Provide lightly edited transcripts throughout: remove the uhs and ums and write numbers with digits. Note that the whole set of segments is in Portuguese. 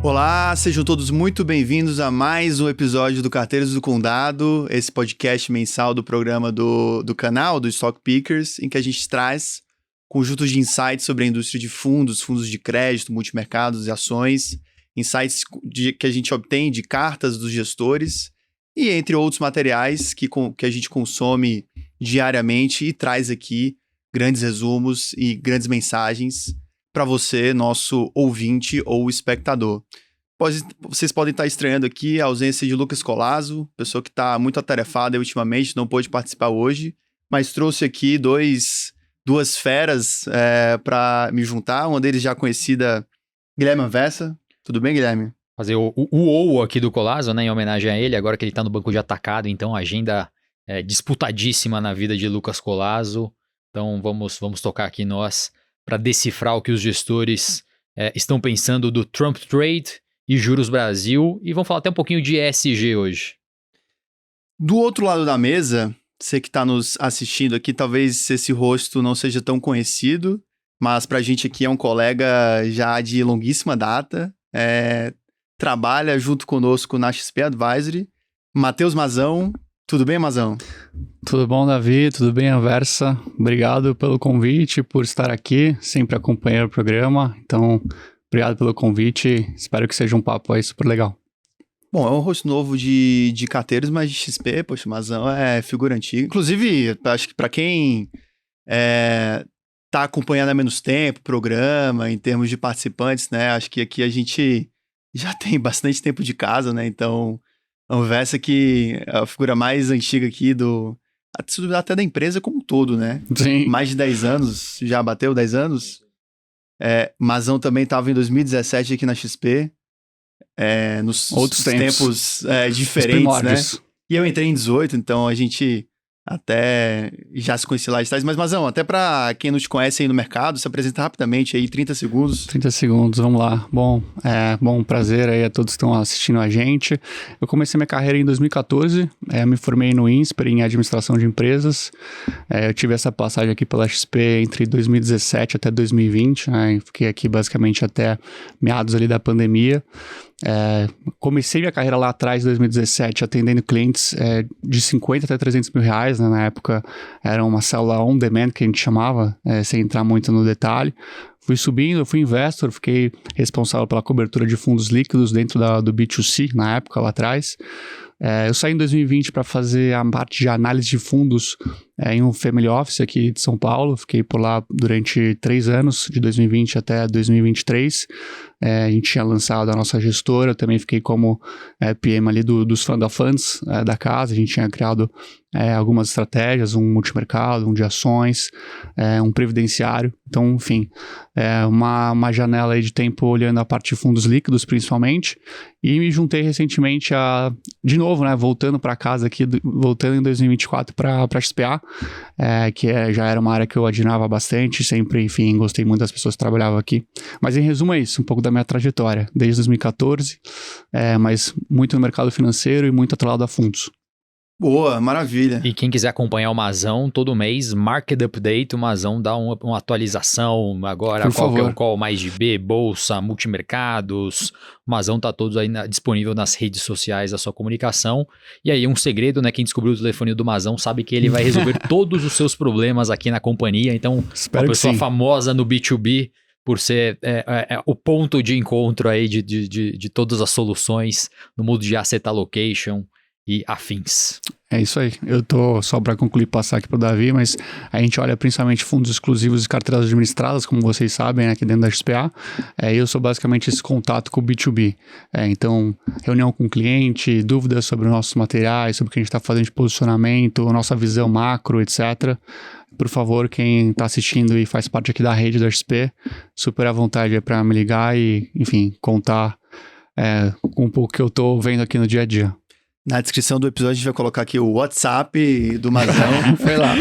Olá, sejam todos muito bem-vindos a mais um episódio do Carteiras do Condado, esse podcast mensal do programa do canal, do Stock Pickers, em que a gente traz conjuntos de insights sobre a indústria de fundos de crédito, multimercados e ações, insights que a gente obtém de cartas dos gestores e entre outros materiais que a gente consome diariamente e traz aqui grandes resumos e grandes mensagens para você, nosso ouvinte ou espectador. Vocês podem estar estranhando aqui a ausência de Lucas Collazo, pessoa que está muito atarefada ultimamente, não pôde participar hoje, mas trouxe aqui duas feras para me juntar, uma deles já conhecida, Guilherme Anversa. Tudo bem, Guilherme? Fazer o aqui do Collazo, né, em homenagem a ele, agora que ele está no banco de atacado, então agenda disputadíssima na vida de Lucas Collazo. Então vamos tocar aqui nós para decifrar o que os gestores estão pensando do Trump Trade e Juros Brasil, e vamos falar até um pouquinho de ESG hoje. Do outro lado da mesa, você que está nos assistindo aqui, talvez esse rosto não seja tão conhecido, mas para a gente aqui é um colega já de longuíssima data, trabalha junto conosco na XP Advisory, Matheus Mazão. Tudo bem, Mazão? Tudo bom, Davi? Tudo bem, Anversa? Obrigado pelo convite, por estar aqui, sempre acompanhando o programa. Então, obrigado pelo convite. Espero que seja um papo aí super legal. Bom, é um rosto novo de carteiros, mas de XP, poxa, o Mazão é figura antiga. Inclusive, acho que para quem tá acompanhando há menos tempo o programa, em termos de participantes, né? Acho que aqui a gente já tem bastante tempo de casa, né? Então, a Anversa que é a figura mais antiga aqui até da empresa como um todo, né? Sim. Mais de 10 anos, já bateu 10 anos. Mazão também estava em 2017 aqui na XP, nos outros tempos diferentes, né? E eu entrei em 18, então a gente até já se conhecia lá de trás. Mas, Mazão, até para quem não te conhece aí no mercado, se apresenta rapidamente aí, 30 segundos. 30 segundos, vamos lá. Bom, prazer aí a todos que estão assistindo a gente. Eu comecei minha carreira em 2014, me formei no INSPER em Administração de Empresas. Eu tive essa passagem aqui pela XP entre 2017 até 2020, né? Fiquei aqui basicamente até meados ali da pandemia. Comecei minha carreira lá atrás, em 2017, atendendo clientes de 50 até 300 mil reais, né? Na época era uma célula on demand que a gente chamava, sem entrar muito no detalhe. Fui subindo, eu fui investor, fiquei responsável pela cobertura de fundos líquidos dentro do B2C na época, lá atrás. Eu saí em 2020 para fazer a parte de análise de fundos em um family office aqui de São Paulo. Fiquei por lá durante 3 anos, de 2020 até 2023. A gente tinha lançado a nossa gestora, eu também fiquei como PM ali dos fund of funds da casa. A gente tinha criado algumas estratégias, um multimercado, um de ações, um previdenciário. Então, enfim, uma janela aí de tempo olhando a parte de fundos líquidos principalmente. E me juntei recentemente de novo, né, voltando para casa aqui, voltando em 2024 para a XPA, que já era uma área que eu admirava bastante, sempre, enfim, gostei muito das pessoas que trabalhavam aqui. Mas em resumo é isso, um pouco da minha trajetória, desde 2014, mas muito no mercado financeiro e muito atrelado a fundos. Boa, maravilha. E quem quiser acompanhar o Mazão, todo mês, Market Update, o Mazão dá uma atualização agora, por favor. Que é o call mais de B, bolsa, multimercados. O Mazão tá todos aí disponível nas redes sociais da sua comunicação. E aí um segredo, né? Quem descobriu o telefone do Mazão sabe que ele vai resolver todos os seus problemas aqui na companhia. Então, espero uma pessoa sim. Famosa no B2B, por ser o ponto de encontro aí de todas as soluções no mundo de asset allocation e afins. É isso aí. Eu tô, só para concluir, passar aqui para o Davi, mas a gente olha principalmente fundos exclusivos e carteiras administradas, como vocês sabem, né, aqui dentro da XPA. Eu sou basicamente esse contato com o B2B. Então, reunião com o cliente, dúvidas sobre os nossos materiais, sobre o que a gente está fazendo de posicionamento, nossa visão macro, etc. Por favor, quem está assistindo e faz parte aqui da rede da XP, super à vontade para me ligar e, enfim, contar com um pouco que eu estou vendo aqui no dia a dia. Na descrição do episódio a gente vai colocar aqui o WhatsApp do Mazão. Foi lá.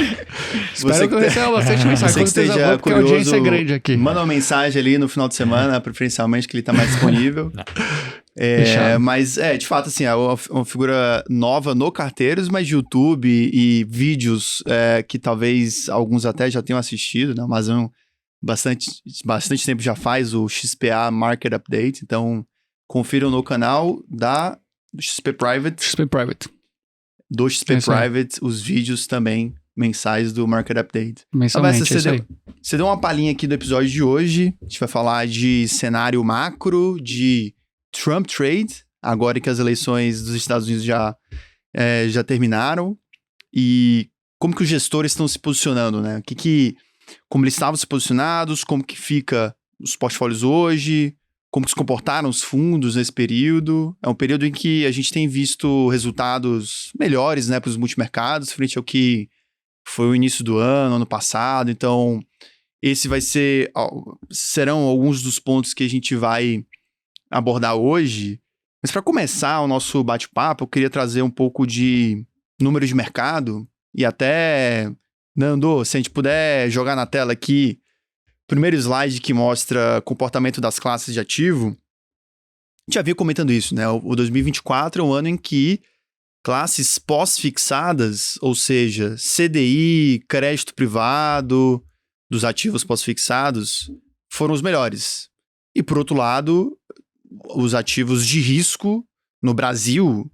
Espero que eu receba bastante mensagem. Você que esteja porque a audiência é grande aqui. Manda uma mensagem ali no final de semana, preferencialmente, que ele está mais disponível. Fechado. Mas, de fato, assim, é uma figura nova no Carteiros, mas de YouTube e vídeos que talvez alguns até já tenham assistido, né? O Amazon bastante tempo já faz o XPA Market Update, então confiram no canal do XP Private. XP Private. Do XP Private, os vídeos também mensais do Market Update. Mensalmente, você deu uma palhinha aqui do episódio de hoje. A gente vai falar de cenário macro, de Trump Trade, agora que as eleições dos Estados Unidos já terminaram. E como que os gestores estão se posicionando, né? Como eles estavam se posicionados, como que fica os portfólios hoje, como que se comportaram os fundos nesse período. É um período em que a gente tem visto resultados melhores, né, para os multimercados, frente ao que foi o início do ano passado. Então, serão alguns dos pontos que a gente vai abordar hoje. Mas para começar o nosso bate-papo, eu queria trazer um pouco de números de mercado e até, Nando, se a gente puder jogar na tela aqui o primeiro slide que mostra comportamento das classes de ativo. A gente já vinha comentando isso, né? O 2024 é um ano em que classes pós-fixadas, ou seja, CDI, crédito privado, dos ativos pós-fixados, foram os melhores. E, por outro lado, os ativos de risco no Brasil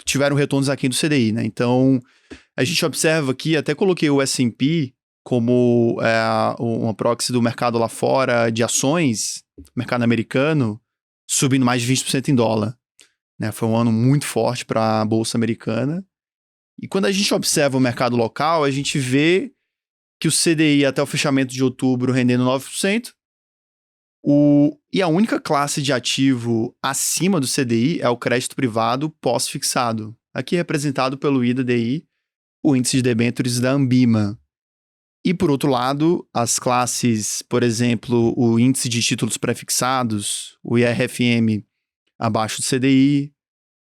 tiveram retornos aquém do CDI, né? Então, a gente observa aqui, até coloquei o S&P como uma proxy do mercado lá fora de ações, mercado americano, subindo mais de 20% em dólar. Né? Foi um ano muito forte para a Bolsa Americana. E quando a gente observa o mercado local, a gente vê que o CDI até o fechamento de outubro rendendo 9%. E a única classe de ativo acima do CDI é o crédito privado pós-fixado. Aqui representado pelo IDDI, o índice de debêntures da Ambima. E, por outro lado, as classes, por exemplo, o índice de títulos pré-fixados, o IRFM abaixo do CDI,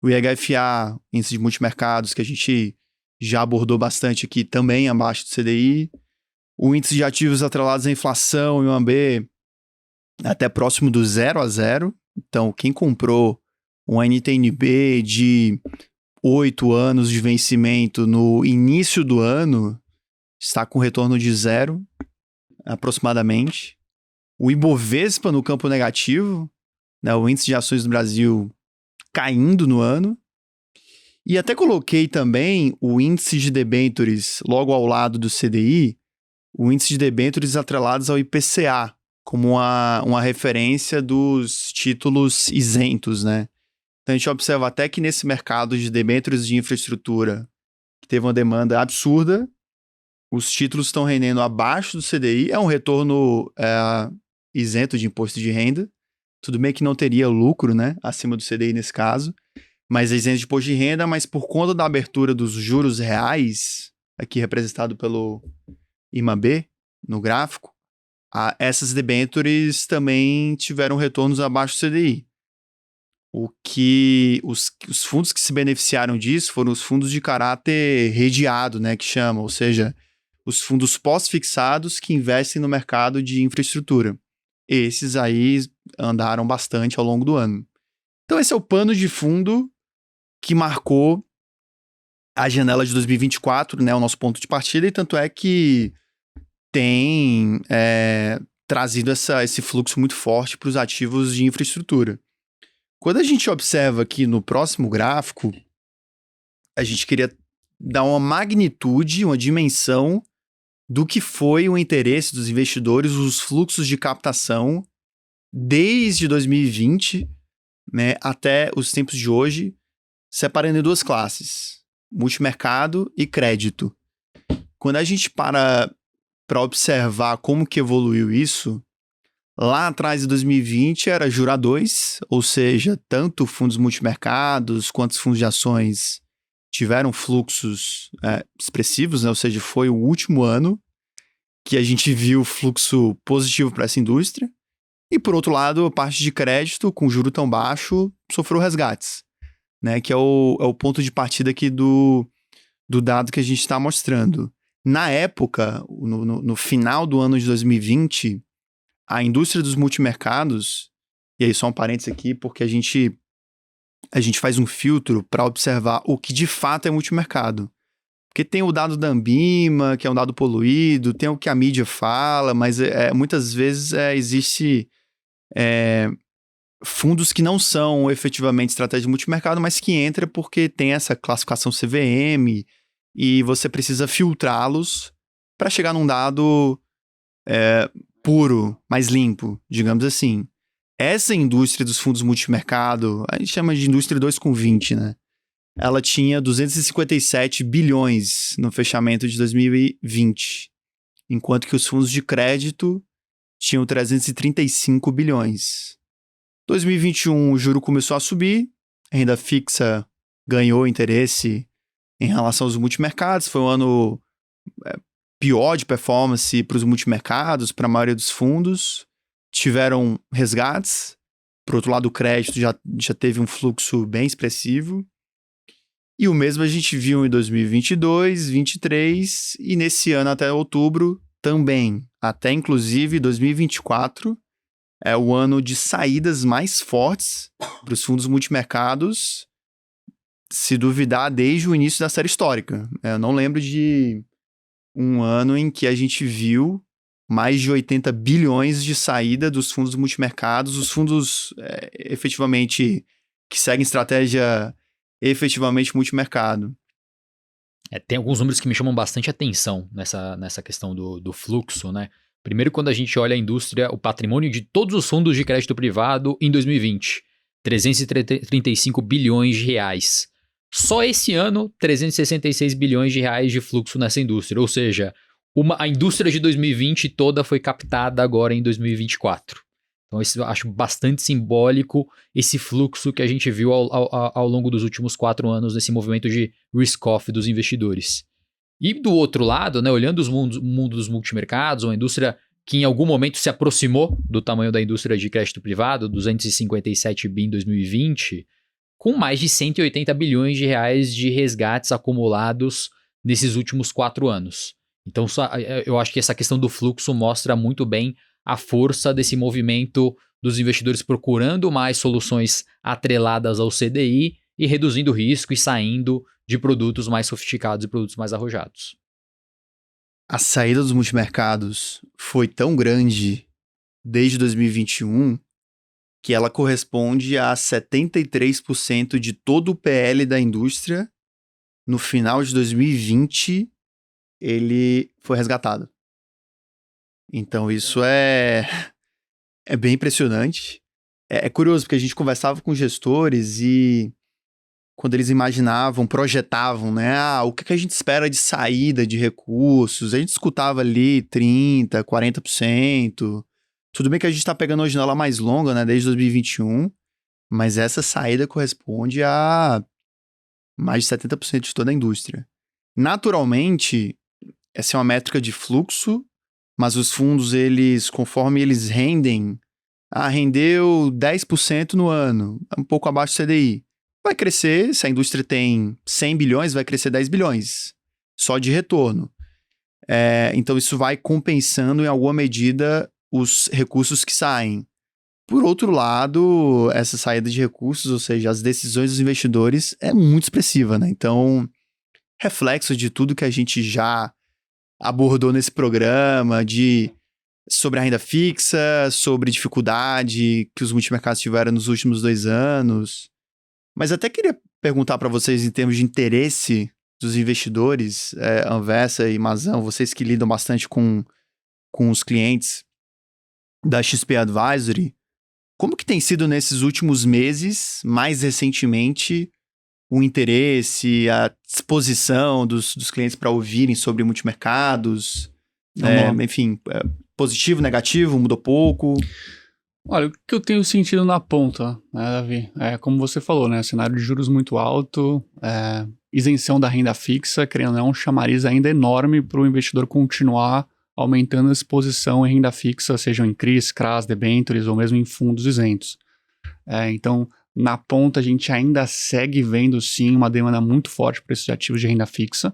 o IHFA, índice de multimercados, que a gente já abordou bastante aqui, também abaixo do CDI, o índice de ativos atrelados à inflação, IMAB, até próximo do 0 a 0. Então, quem comprou um NTNB de 8 anos de vencimento no início do ano está com retorno de 0, aproximadamente. O Ibovespa no campo negativo, né, o índice de ações do Brasil caindo no ano. E até coloquei também o índice de debêntures logo ao lado do CDI, o índice de debêntures atrelados ao IPCA, como uma referência dos títulos isentos, né? Então a gente observa até que nesse mercado de debêntures de infraestrutura, que teve uma demanda absurda, os títulos estão rendendo abaixo do CDI, é um retorno isento de imposto de renda. Tudo bem que não teria lucro, né, acima do CDI nesse caso, mas é isento de imposto de renda, mas por conta da abertura dos juros reais, aqui representado pelo IMAB no gráfico, essas debêntures também tiveram retornos abaixo do CDI. Os fundos que se beneficiaram disso foram os fundos de caráter redeado, né, que chama, ou seja, os fundos pós-fixados que investem no mercado de infraestrutura. Esses aí andaram bastante ao longo do ano. Então esse é o pano de fundo que marcou a janela de 2024, né, o nosso ponto de partida, e tanto é que tem trazido esse fluxo muito forte para os ativos de infraestrutura. Quando a gente observa aqui no próximo gráfico, a gente queria dar uma magnitude, uma dimensão do que foi o interesse dos investidores, os fluxos de captação desde 2020, né, até os tempos de hoje, separando em duas classes, multimercado e crédito. Quando a gente para observar como que evoluiu isso, lá atrás de 2020 era Jura 2, ou seja, tanto fundos multimercados quanto os fundos de ações tiveram fluxos expressivos, né? Ou seja, foi o último ano que a gente viu fluxo positivo para essa indústria. E, por outro lado, a parte de crédito, com juro tão baixo, sofreu resgates, né? Que é o ponto de partida aqui do dado que a gente está mostrando. Na época, no final do ano de 2020, a indústria dos multimercados E aí só um parênteses aqui, porque a gente faz um filtro para observar o que de fato é multimercado. Porque tem o dado da Ambima, que é um dado poluído, tem o que a mídia fala, mas muitas vezes existe fundos que não são efetivamente estratégia de multimercado, mas que entra porque tem essa classificação CVM e você precisa filtrá-los para chegar num dado puro, mais limpo, digamos assim. Essa indústria dos fundos multimercado, a gente chama de indústria 2,20, né? Ela tinha 257 bilhões no fechamento de 2020, enquanto que os fundos de crédito tinham 335 bilhões. 2021, o juro começou a subir, a renda fixa ganhou interesse em relação aos multimercados, foi um ano pior de performance para os multimercados, para a maioria dos fundos. Tiveram resgates, por outro lado o crédito já teve um fluxo bem expressivo. E o mesmo a gente viu em 2022, 2023 e nesse ano até outubro também. Até inclusive 2024 é o ano de saídas mais fortes para os fundos multimercados, se duvidar, desde o início da série histórica. Eu não lembro de um ano em que a gente viu mais de 80 bilhões de saída dos fundos multimercados, os fundos efetivamente que seguem estratégia efetivamente multimercado. Tem alguns números que me chamam bastante atenção nessa questão do fluxo, né? Primeiro, quando a gente olha a indústria, o patrimônio de todos os fundos de crédito privado em 2020, 335 bilhões de reais. Só esse ano, 366 bilhões de reais de fluxo nessa indústria, ou seja, a indústria de 2020 toda foi captada agora em 2024. Então, eu acho bastante simbólico esse fluxo que a gente viu ao longo dos últimos 4 anos nesse movimento de risk-off dos investidores. E do outro lado, né, olhando o mundo dos multimercados, uma indústria que em algum momento se aproximou do tamanho da indústria de crédito privado, 257 bi em 2020, com mais de 180 bilhões de reais de resgates acumulados nesses últimos 4 anos. Então, eu acho que essa questão do fluxo mostra muito bem a força desse movimento dos investidores procurando mais soluções atreladas ao CDI e reduzindo o risco e saindo de produtos mais sofisticados e produtos mais arrojados. A saída dos multimercados foi tão grande desde 2021 que ela corresponde a 73% de todo o PL da indústria. No final de 2020, ele foi resgatado. Então isso é bem impressionante. É curioso, porque a gente conversava com gestores e quando eles imaginavam, projetavam, né? O que a gente espera de saída de recursos? A gente escutava ali 30%, 40%. Tudo bem que a gente está pegando hoje janela mais longa, né? Desde 2021. Mas essa saída corresponde a mais de 70% de toda a indústria. Naturalmente, essa é uma métrica de fluxo, mas os fundos, conforme eles rendem, rendeu 10% no ano, um pouco abaixo do CDI. Vai crescer, se a indústria tem 100 bilhões, vai crescer 10 bilhões, só de retorno. Então isso vai compensando em alguma medida os recursos que saem. Por outro lado, essa saída de recursos, ou seja, as decisões dos investidores, é muito expressiva, né? Então, reflexo de tudo que a gente já abordou nesse programa, sobre a renda fixa, sobre dificuldade que os multimercados tiveram nos últimos 2 anos. Mas até queria perguntar para vocês em termos de interesse dos investidores, Anversa e Mazão, vocês que lidam bastante com os clientes da XP Advisory, como que tem sido nesses últimos meses, mais recentemente, o interesse, a disposição dos clientes para ouvirem sobre multimercados? Enfim, positivo, negativo, mudou pouco? Olha, o que eu tenho sentido na ponta, né, Davi? Como você falou, né? Cenário de juros muito alto, isenção da renda fixa, querendo ou não, um chamariz ainda enorme para o investidor continuar aumentando a exposição em renda fixa, sejam em CRIs, CRAs, debêntures ou mesmo em fundos isentos. Então, na ponta, a gente ainda segue vendo, sim, uma demanda muito forte para esses ativos de renda fixa.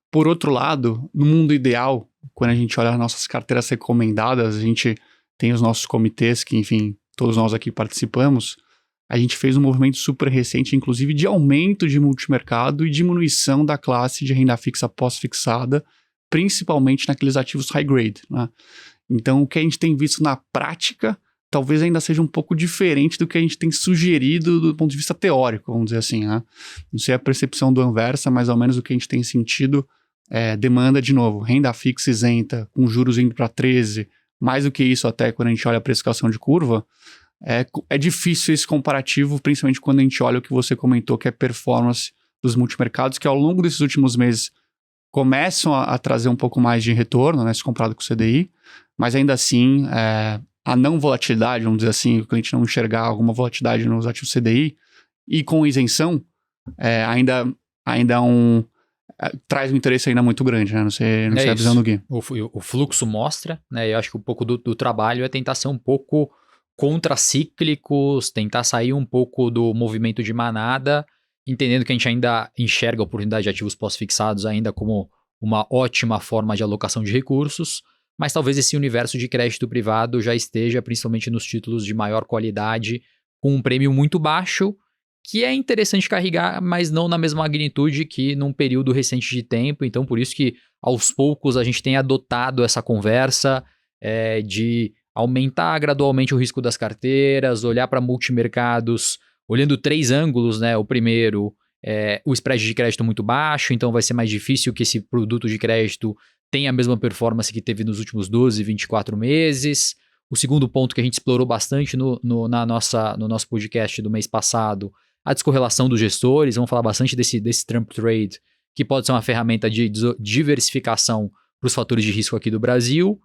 Por outro lado, no mundo ideal, quando a gente olha as nossas carteiras recomendadas, a gente tem os nossos comitês que, enfim, todos nós aqui participamos, a gente fez um movimento super recente, inclusive de aumento de multimercado e diminuição da classe de renda fixa pós-fixada, principalmente naqueles ativos high grade, né? Então, o que a gente tem visto na prática, talvez ainda seja um pouco diferente do que a gente tem sugerido do ponto de vista teórico, vamos dizer assim, né? Não sei a percepção do Anversa, mais ou menos o que a gente tem sentido demanda, de novo, renda fixa isenta, com juros indo para 13, mais do que isso até quando a gente olha a precificação de curva, é difícil esse comparativo, principalmente quando a gente olha o que você comentou, que é performance dos multimercados, que ao longo desses últimos meses começam a trazer um pouco mais de retorno, né, se comparado com o CDI, mas ainda assim, a não volatilidade, vamos dizer assim, o cliente não enxergar alguma volatilidade nos ativos CDI, e com isenção, ainda traz um interesse ainda muito grande, né? Não sei a visão do Gui. O fluxo mostra, né? Eu acho que um pouco do trabalho é tentar ser um pouco contracíclicos, tentar sair um pouco do movimento de manada, entendendo que a gente ainda enxerga a oportunidade de ativos pós-fixados ainda como uma ótima forma de alocação de recursos, mas talvez esse universo de crédito privado já esteja, principalmente nos títulos de maior qualidade, com um prêmio muito baixo, que é interessante carregar, mas não na mesma magnitude que num período recente de tempo. Então, por isso que, aos poucos, a gente tem adotado essa conversa de aumentar gradualmente o risco das carteiras, olhar para multimercados, olhando 3 ângulos, né? O primeiro, o spread de crédito muito baixo, então vai ser mais difícil que esse produto de crédito tenha a mesma performance que teve nos últimos 12, 24 meses. O segundo ponto que a gente explorou bastante no nosso podcast do mês passado, a descorrelação dos gestores. Vamos falar bastante desse Trump Trade, que pode ser uma ferramenta de diversificação para os fatores de risco aqui do Brasil.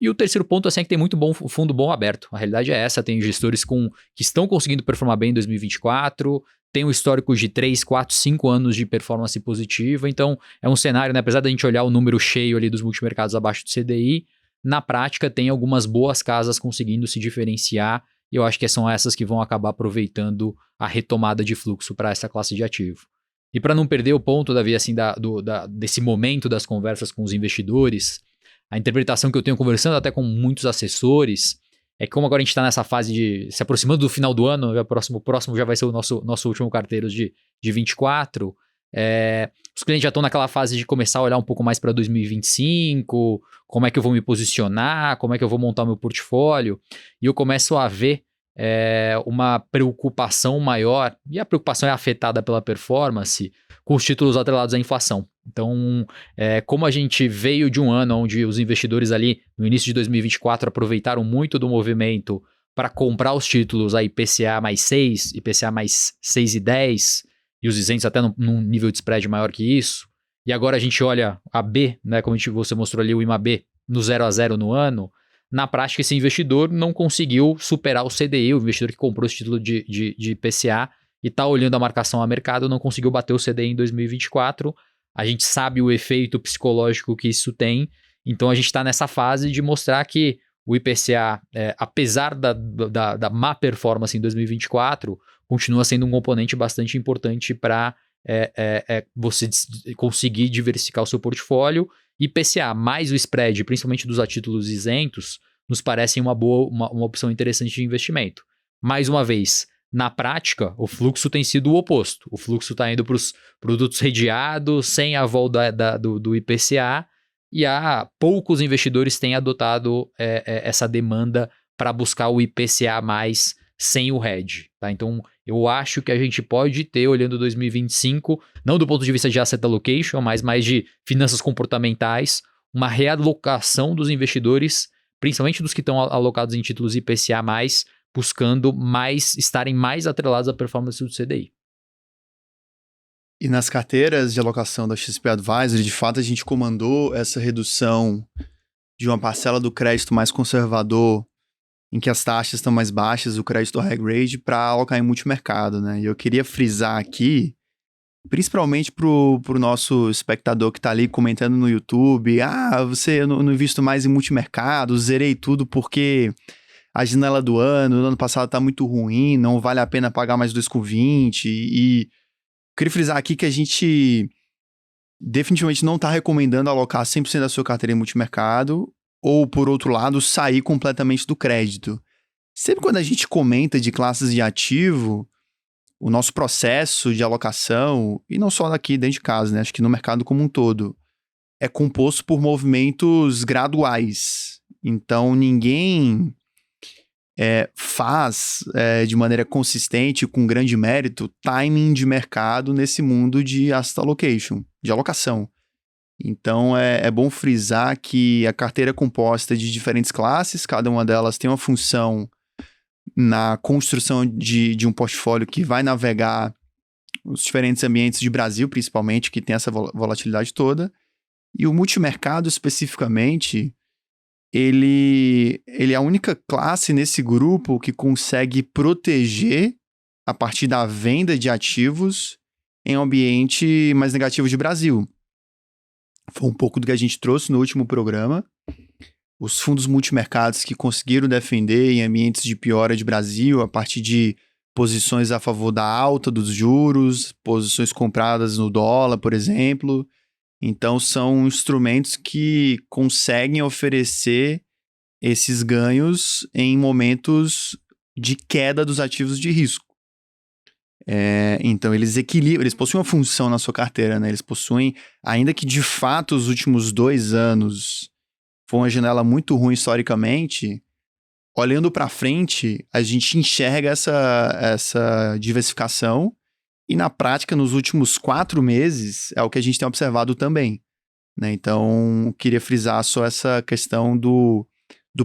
E o terceiro ponto é que tem muito fundo bom aberto. A realidade é essa, tem gestores que estão conseguindo performar bem em 2024, tem um histórico de 3, 4, 5 anos de performance positiva. Então, é um cenário, né? Apesar da gente olhar o número cheio ali dos multimercados abaixo do CDI, na prática tem algumas boas casas conseguindo se diferenciar, e eu acho que são essas que vão acabar aproveitando a retomada de fluxo para essa classe de ativo. E para não perder o ponto, Davi, assim, desse momento das conversas com os investidores, a interpretação que eu tenho conversando até com muitos assessores é que, como agora a gente está nessa fase de se aproximando do final do ano, o próximo já vai ser o nosso último carteiro de 24, os clientes já estão naquela fase de começar a olhar um pouco mais para 2025, como é que eu vou me posicionar, como é que eu vou montar o meu portfólio, e eu começo a ver uma preocupação maior, e a preocupação é afetada pela performance, com os títulos atrelados à inflação. Então, como a gente veio de um ano onde os investidores ali, no início de 2024, aproveitaram muito do movimento para comprar os títulos a IPCA mais 6, IPCA mais 6,10, e os isentos até num nível de spread maior que isso, e agora a gente olha a B, né, como você mostrou ali o IMAB, no 0-0 no ano, na prática esse investidor não conseguiu superar o CDI, o investidor que comprou esse título de IPCA e está olhando a marcação a mercado, não conseguiu bater o CDI em 2024, a gente sabe o efeito psicológico que isso tem, então a gente está nessa fase de mostrar que o IPCA, apesar da má performance em 2024, continua sendo um componente bastante importante para você conseguir diversificar o seu portfólio. IPCA mais o spread, principalmente dos títulos isentos, nos parecem uma opção interessante de investimento. Mais uma vez, na prática, o fluxo tem sido o oposto. O fluxo está indo para os produtos redeados, sem a vol do IPCA, e há poucos investidores têm adotado essa demanda para buscar o IPCA mais sem o hedge. Tá? Então, eu acho que a gente pode ter, olhando 2025, não do ponto de vista de asset allocation, mas mais de finanças comportamentais, uma realocação dos investidores, principalmente dos que estão alocados em títulos IPCA+, buscando estarem mais atrelados à performance do CDI. E nas carteiras de alocação da XP Advisory, de fato, a gente comandou essa redução de uma parcela do crédito mais conservador, em que as taxas estão mais baixas, o crédito high grade, para alocar em multimercado, né? E eu queria frisar aqui, principalmente pro nosso espectador que está ali comentando no YouTube, eu não invisto mais em multimercado, zerei tudo porque a janela do ano passado está muito ruim, não vale a pena pagar mais 2,20, e queria frisar aqui que a gente definitivamente não está recomendando alocar 100% da sua carteira em multimercado, ou, por outro lado, sair completamente do crédito. sempre quando a gente comenta de classes de ativo, o nosso processo de alocação, e não só aqui dentro de casa, né? Acho que no mercado como um todo, é composto por movimentos graduais. Então, ninguém faz de maneira consistente, com grande mérito, timing de mercado nesse mundo de asset allocation, de alocação. Então, é bom frisar que a carteira é composta de diferentes classes, cada uma delas tem uma função na construção de um portfólio que vai navegar os diferentes ambientes de Brasil, principalmente, que tem essa volatilidade toda. E o multimercado, especificamente, ele é a única classe nesse grupo que consegue proteger a partir da venda de ativos em um ambiente mais negativo de Brasil. Foi um pouco do que a gente trouxe no último programa. Os fundos multimercados que conseguiram defender em ambientes de piora de Brasil a partir de posições a favor da alta dos juros, posições compradas no dólar, por exemplo. Então, são instrumentos que conseguem oferecer esses ganhos em momentos de queda dos ativos de risco. Então, eles equilibram, eles possuem uma função na sua carteira, né? Eles possuem, ainda que de fato os últimos 2 anos foi uma janela muito ruim historicamente, olhando para frente, a gente enxerga essa diversificação e na prática, nos últimos 4 meses, é o que a gente tem observado também, né? Então, queria frisar só essa questão do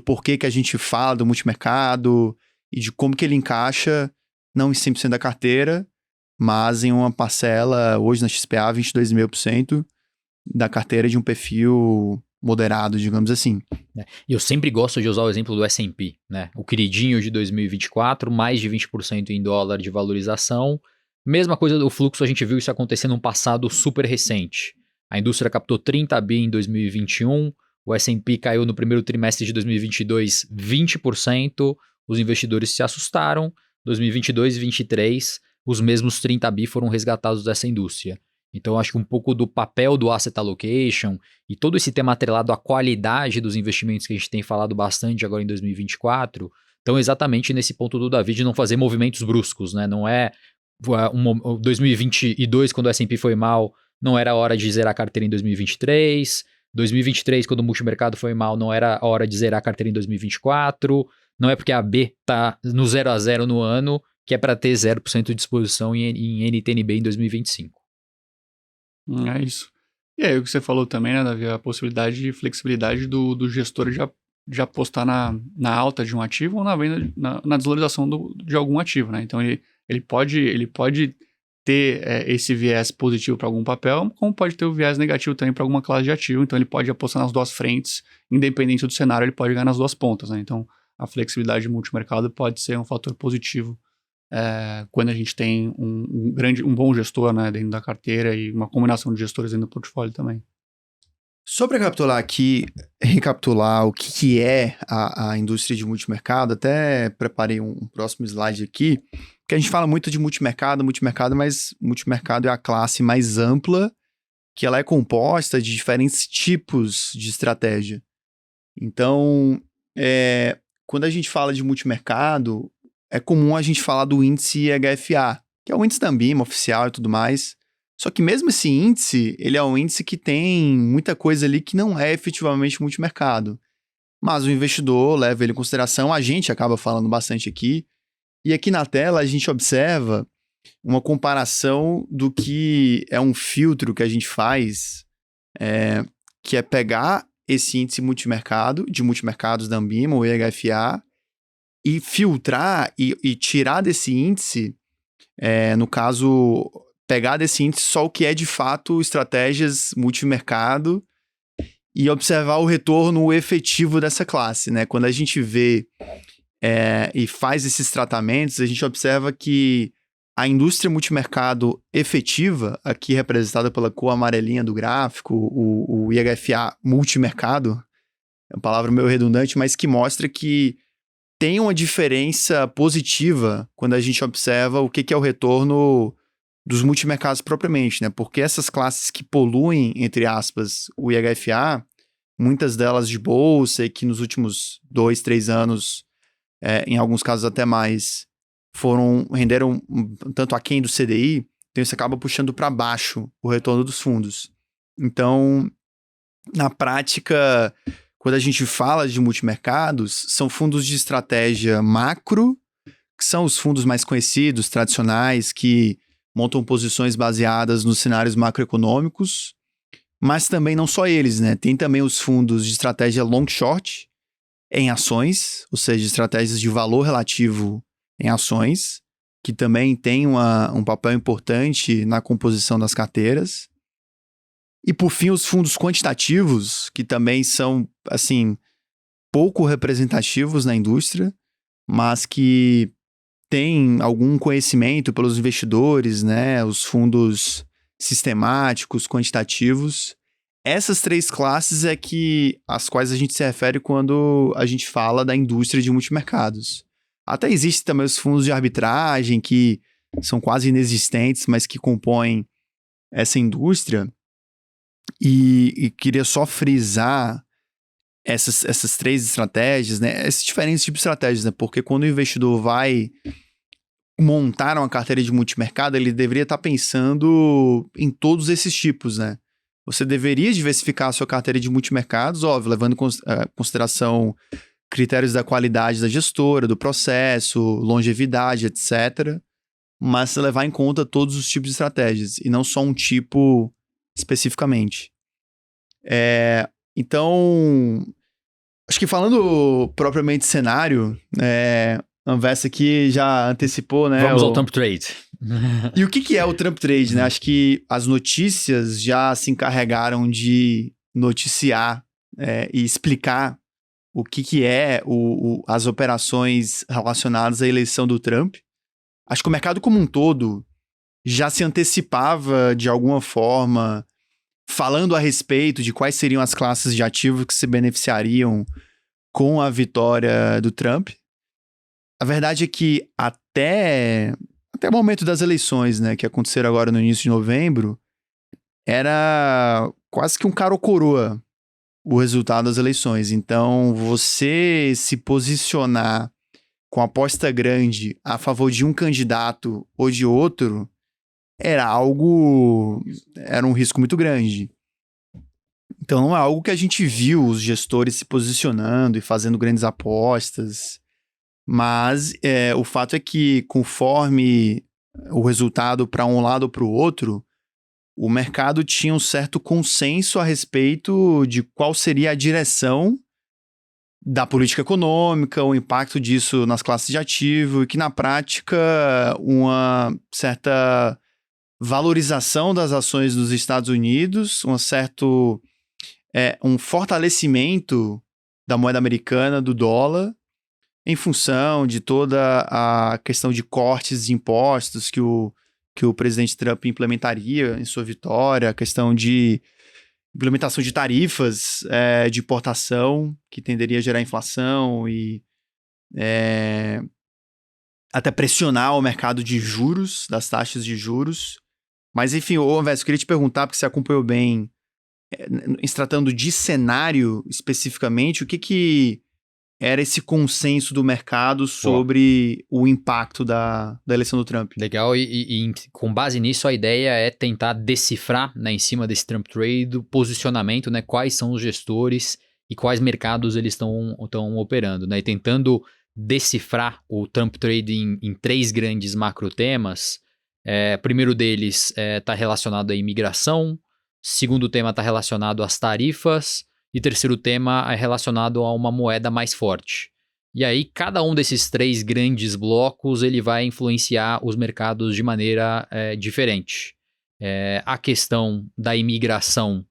porquê que a gente fala do multimercado e de como que ele encaixa, não em 100% da carteira, mas em uma parcela, hoje na XPA, 22,5% da carteira de um perfil moderado, digamos assim. Eu sempre gosto de usar o exemplo do S&P, né? O queridinho de 2024, mais de 20% em dólar de valorização. Mesma coisa do fluxo, a gente viu isso acontecer num passado super recente. A indústria captou 30 bi em 2021, o S&P caiu no primeiro trimestre de 2022 20%, os investidores se assustaram. 2022 e 2023, os mesmos 30 bi foram resgatados dessa indústria. Então, acho que um pouco do papel do asset allocation e todo esse tema atrelado à qualidade dos investimentos que a gente tem falado bastante agora em 2024, estão exatamente nesse ponto do Davi de não fazer movimentos bruscos, né? Não é 2022, quando o S&P foi mal, não era a hora de zerar a carteira em 2023. 2023, quando o multimercado foi mal, não era a hora de zerar a carteira em 2024. Não é porque a B está no 0 a 0 no ano que é para ter 0% de disposição em NTNB em 2025. É isso. E aí, o que você falou também, né, Davi, a possibilidade de flexibilidade do gestor de apostar na alta de um ativo ou na venda, na desvalorização de algum ativo, né? Então, ele pode ter esse viés positivo para algum papel, como pode ter o viés negativo também para alguma classe de ativo. Então, ele pode apostar nas 2 frentes, independente do cenário, ele pode ganhar nas 2 pontas, né? Então, a flexibilidade de multimercado pode ser um fator positivo quando a gente tem um bom gestor, né, dentro da carteira e uma combinação de gestores dentro do portfólio também. Só para recapitular o que é a indústria de multimercado, até preparei um próximo slide aqui, que a gente fala muito de multimercado, mas multimercado é a classe mais ampla, que ela é composta de diferentes tipos de estratégia. Então, quando a gente fala de multimercado, é comum a gente falar do índice HFA, que é o índice da Ambima, oficial e tudo mais. Só que mesmo esse índice, ele é um índice que tem muita coisa ali que não é efetivamente multimercado. Mas o investidor leva ele em consideração, a gente acaba falando bastante aqui. E aqui na tela a gente observa uma comparação do que é um filtro que a gente faz, que é pegar esse índice multimercado, de multimercados da Ambima, o IHFA, e filtrar e tirar desse índice, no caso, pegar desse índice só o que é de fato estratégias multimercado e observar o retorno efetivo dessa classe, né? Quando a gente vê e faz esses tratamentos, a gente observa que a indústria multimercado efetiva, aqui representada pela cor amarelinha do gráfico, o IHFA multimercado, é uma palavra meio redundante, mas que mostra que tem uma diferença positiva quando a gente observa o que é o retorno dos multimercados propriamente, né? Porque essas classes que poluem, entre aspas, o IHFA, muitas delas de bolsa e que nos últimos 2, 3 anos em alguns casos até mais, renderam tanto aquém do CDI, então isso acaba puxando para baixo o retorno dos fundos. Então, na prática, quando a gente fala de multimercados, são fundos de estratégia macro, que são os fundos mais conhecidos, tradicionais, que montam posições baseadas nos cenários macroeconômicos, mas também não só eles, né? Tem também os fundos de estratégia long short em ações, ou seja, estratégias de valor relativo em ações, que também tem um papel importante na composição das carteiras. E, por fim, os fundos quantitativos, que também são, assim, pouco representativos na indústria, mas que têm algum conhecimento pelos investidores, né? Os fundos sistemáticos, quantitativos. Essas 3 classes é às quais a gente se refere quando a gente fala da indústria de multimercados. Até existem também os fundos de arbitragem, que são quase inexistentes, mas que compõem essa indústria. E queria só frisar essas 3 estratégias, né? Esses diferentes tipos de estratégias, né? Porque quando o investidor vai montar uma carteira de multimercado, ele deveria estar pensando em todos esses tipos, né? Você deveria diversificar a sua carteira de multimercados, óbvio, levando em consideração critérios da qualidade da gestora, do processo, longevidade, etc. Mas levar em conta todos os tipos de estratégias, e não só um tipo especificamente. Então, acho que falando propriamente de cenário, a Anvesa aqui já antecipou, né? Vamos ao Trump Trade. E o que é o Trump Trade, né? Acho que as notícias já se encarregaram de noticiar e explicar o que é as operações relacionadas à eleição do Trump. Acho que o mercado como um todo já se antecipava de alguma forma, falando a respeito de quais seriam as classes de ativos que se beneficiariam com a vitória do Trump. A verdade é que até o momento das eleições, né, que aconteceram agora no início de novembro, era quase que um cara ou coroa o resultado das eleições. Então, você se posicionar com aposta grande a favor de um candidato ou de outro era um risco muito grande. Então, não é algo que a gente viu os gestores se posicionando e fazendo grandes apostas. Mas o fato é que, conforme o resultado para um lado ou para o outro, o mercado tinha um certo consenso a respeito de qual seria a direção da política econômica, o impacto disso nas classes de ativo, e que, na prática, uma certa valorização das ações dos Estados Unidos, um fortalecimento da moeda americana, do dólar, em função de toda a questão de cortes de impostos que o presidente Trump implementaria em sua vitória, a questão de implementação de tarifas de importação, que tenderia a gerar inflação e até pressionar o mercado de juros, das taxas de juros. Mas, enfim, Anvesa, eu queria te perguntar, porque você acompanhou bem, se tratando de cenário especificamente, o que era esse consenso do mercado sobre o impacto da eleição do Trump? Legal, e com base nisso, a ideia é tentar decifrar, né, em cima desse Trump Trade, o posicionamento, né, quais são os gestores e quais mercados eles estão operando, né, e tentando decifrar o Trump Trade em 3 grandes macro temas. Primeiro deles está relacionado à imigração, segundo tema está relacionado às tarifas, e terceiro tema é relacionado a uma moeda mais forte. E aí, cada um desses 3 grandes blocos, ele vai influenciar os mercados de maneira diferente. A questão da imigração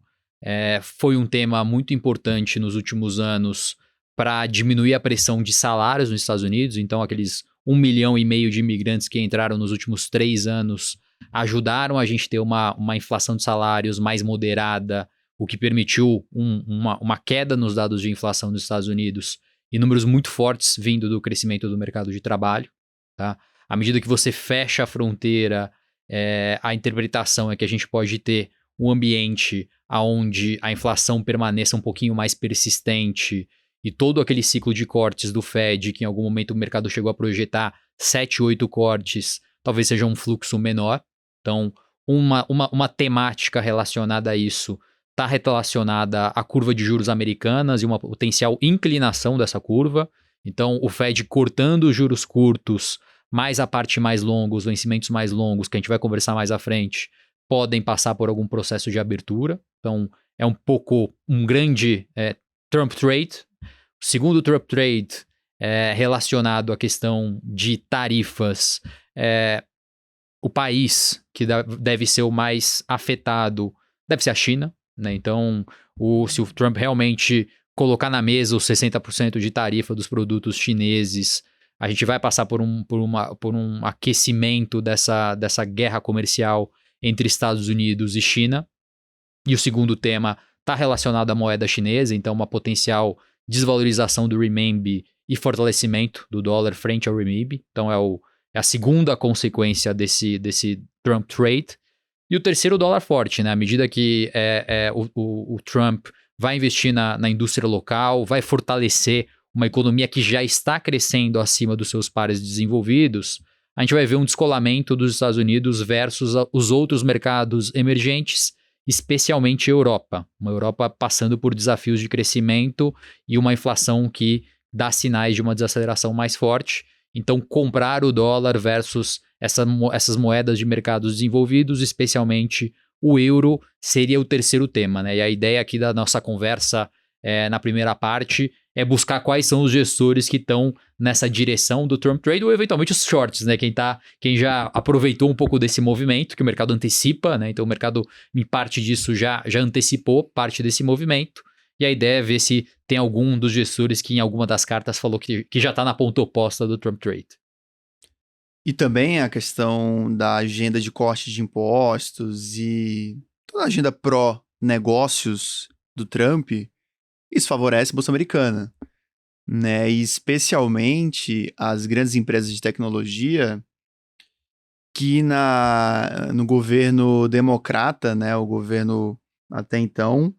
foi um tema muito importante nos últimos anos para diminuir a pressão de salários nos Estados Unidos. Então, aqueles 1,5 milhão de imigrantes que entraram nos últimos 3 anos ajudaram a gente ter uma inflação de salários mais moderada, o que permitiu uma queda nos dados de inflação nos Estados Unidos e números muito fortes vindo do crescimento do mercado de trabalho. Tá? À medida que você fecha a fronteira, a interpretação é que a gente pode ter um ambiente onde a inflação permaneça um pouquinho mais persistente e todo aquele ciclo de cortes do Fed, que em algum momento o mercado chegou a projetar 7, 8 cortes, talvez seja um fluxo menor. Então, uma temática relacionada a isso está relacionada à curva de juros americanas e uma potencial inclinação dessa curva. Então, o Fed cortando os juros curtos, mais a parte mais longa, os vencimentos mais longos, que a gente vai conversar mais à frente, podem passar por algum processo de abertura. Então, é um pouco um grande Trump trade. O segundo Trump trade é relacionado à questão de tarifas. O país que deve ser o mais afetado deve ser a China, né? Então, se o Trump realmente colocar na mesa os 60% de tarifa dos produtos chineses, a gente vai passar por um aquecimento dessa guerra comercial entre Estados Unidos e China. E o segundo tema está relacionado à moeda chinesa, então uma potencial desvalorização do renminbi e fortalecimento do dólar frente ao renminbi. Então é a segunda consequência desse Trump trade. E o terceiro, o dólar forte, né? À medida que o Trump vai investir na indústria local, vai fortalecer uma economia que já está crescendo acima dos seus pares desenvolvidos, a gente vai ver um descolamento dos Estados Unidos versus os outros mercados emergentes, especialmente a Europa. Uma Europa passando por desafios de crescimento e uma inflação que dá sinais de uma desaceleração mais forte. Então, comprar o dólar versus essas moedas de mercados desenvolvidos, especialmente o euro, seria o terceiro tema, né? E a ideia aqui da nossa conversa na primeira parte é buscar quais são os gestores que estão nessa direção do Trump trade ou eventualmente os shorts, né? Quem já aproveitou um pouco desse movimento que o mercado antecipa, né? Então o mercado, em parte disso, já antecipou parte desse movimento. E a ideia é ver se tem algum dos gestores que em alguma das cartas falou que já está na ponta oposta do Trump trade. E também a questão da agenda de corte de impostos e toda a agenda pró-negócios do Trump, isso favorece a Bolsa Americana, né? E especialmente as grandes empresas de tecnologia que no governo democrata, né, o governo até então,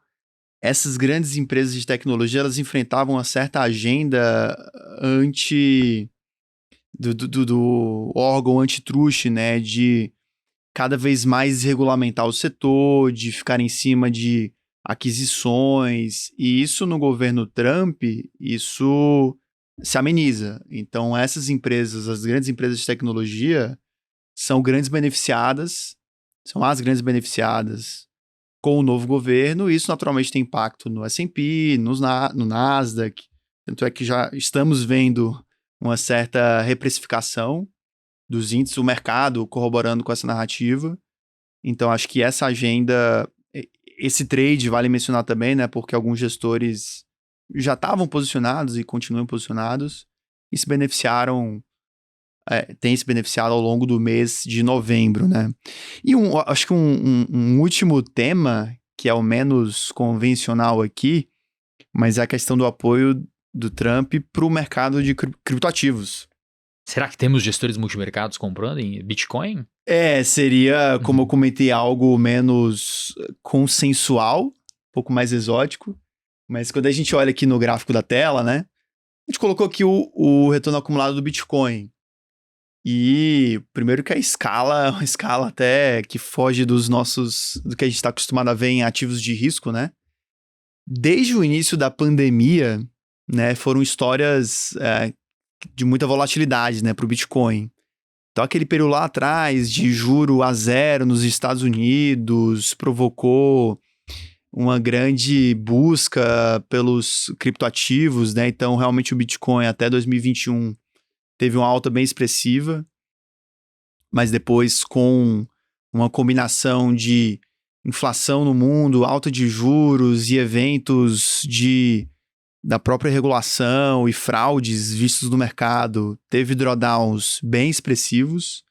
essas grandes empresas de tecnologia, elas enfrentavam uma certa agenda do órgão antitruste, né, de cada vez mais regulamentar o setor, de ficar em cima de aquisições, e isso no governo Trump, isso se ameniza. Então essas empresas, as grandes empresas de tecnologia, são as grandes beneficiadas com o novo governo, e isso naturalmente tem impacto no S&P, no Nasdaq, tanto é que já estamos vendo uma certa reprecificação dos índices, o mercado corroborando com essa narrativa. Então acho que essa agenda, esse trade vale mencionar também, né, porque alguns gestores já estavam posicionados e continuam posicionados e se beneficiaram, têm se beneficiado ao longo do mês de novembro, né. E acho que um último tema, que é o menos convencional aqui, mas é a questão do apoio do Trump para o mercado de criptoativos. Será que temos gestores multimercados comprando em Bitcoin? Seria, como eu comentei, algo menos consensual, um pouco mais exótico, mas quando a gente olha aqui no gráfico da tela, né, a gente colocou aqui o retorno acumulado do Bitcoin. E primeiro que a escala é uma escala até que foge do que a gente está acostumado a ver em ativos de risco, né? Desde o início da pandemia, né, foram histórias de muita volatilidade, né, para o Bitcoin. Então aquele período lá atrás de juro a zero nos Estados Unidos provocou uma grande busca pelos criptoativos, né? Então realmente o Bitcoin até 2021 teve uma alta bem expressiva, mas depois com uma combinação de inflação no mundo, alta de juros e eventos da própria regulação e fraudes vistos no mercado, teve drawdowns bem expressivos,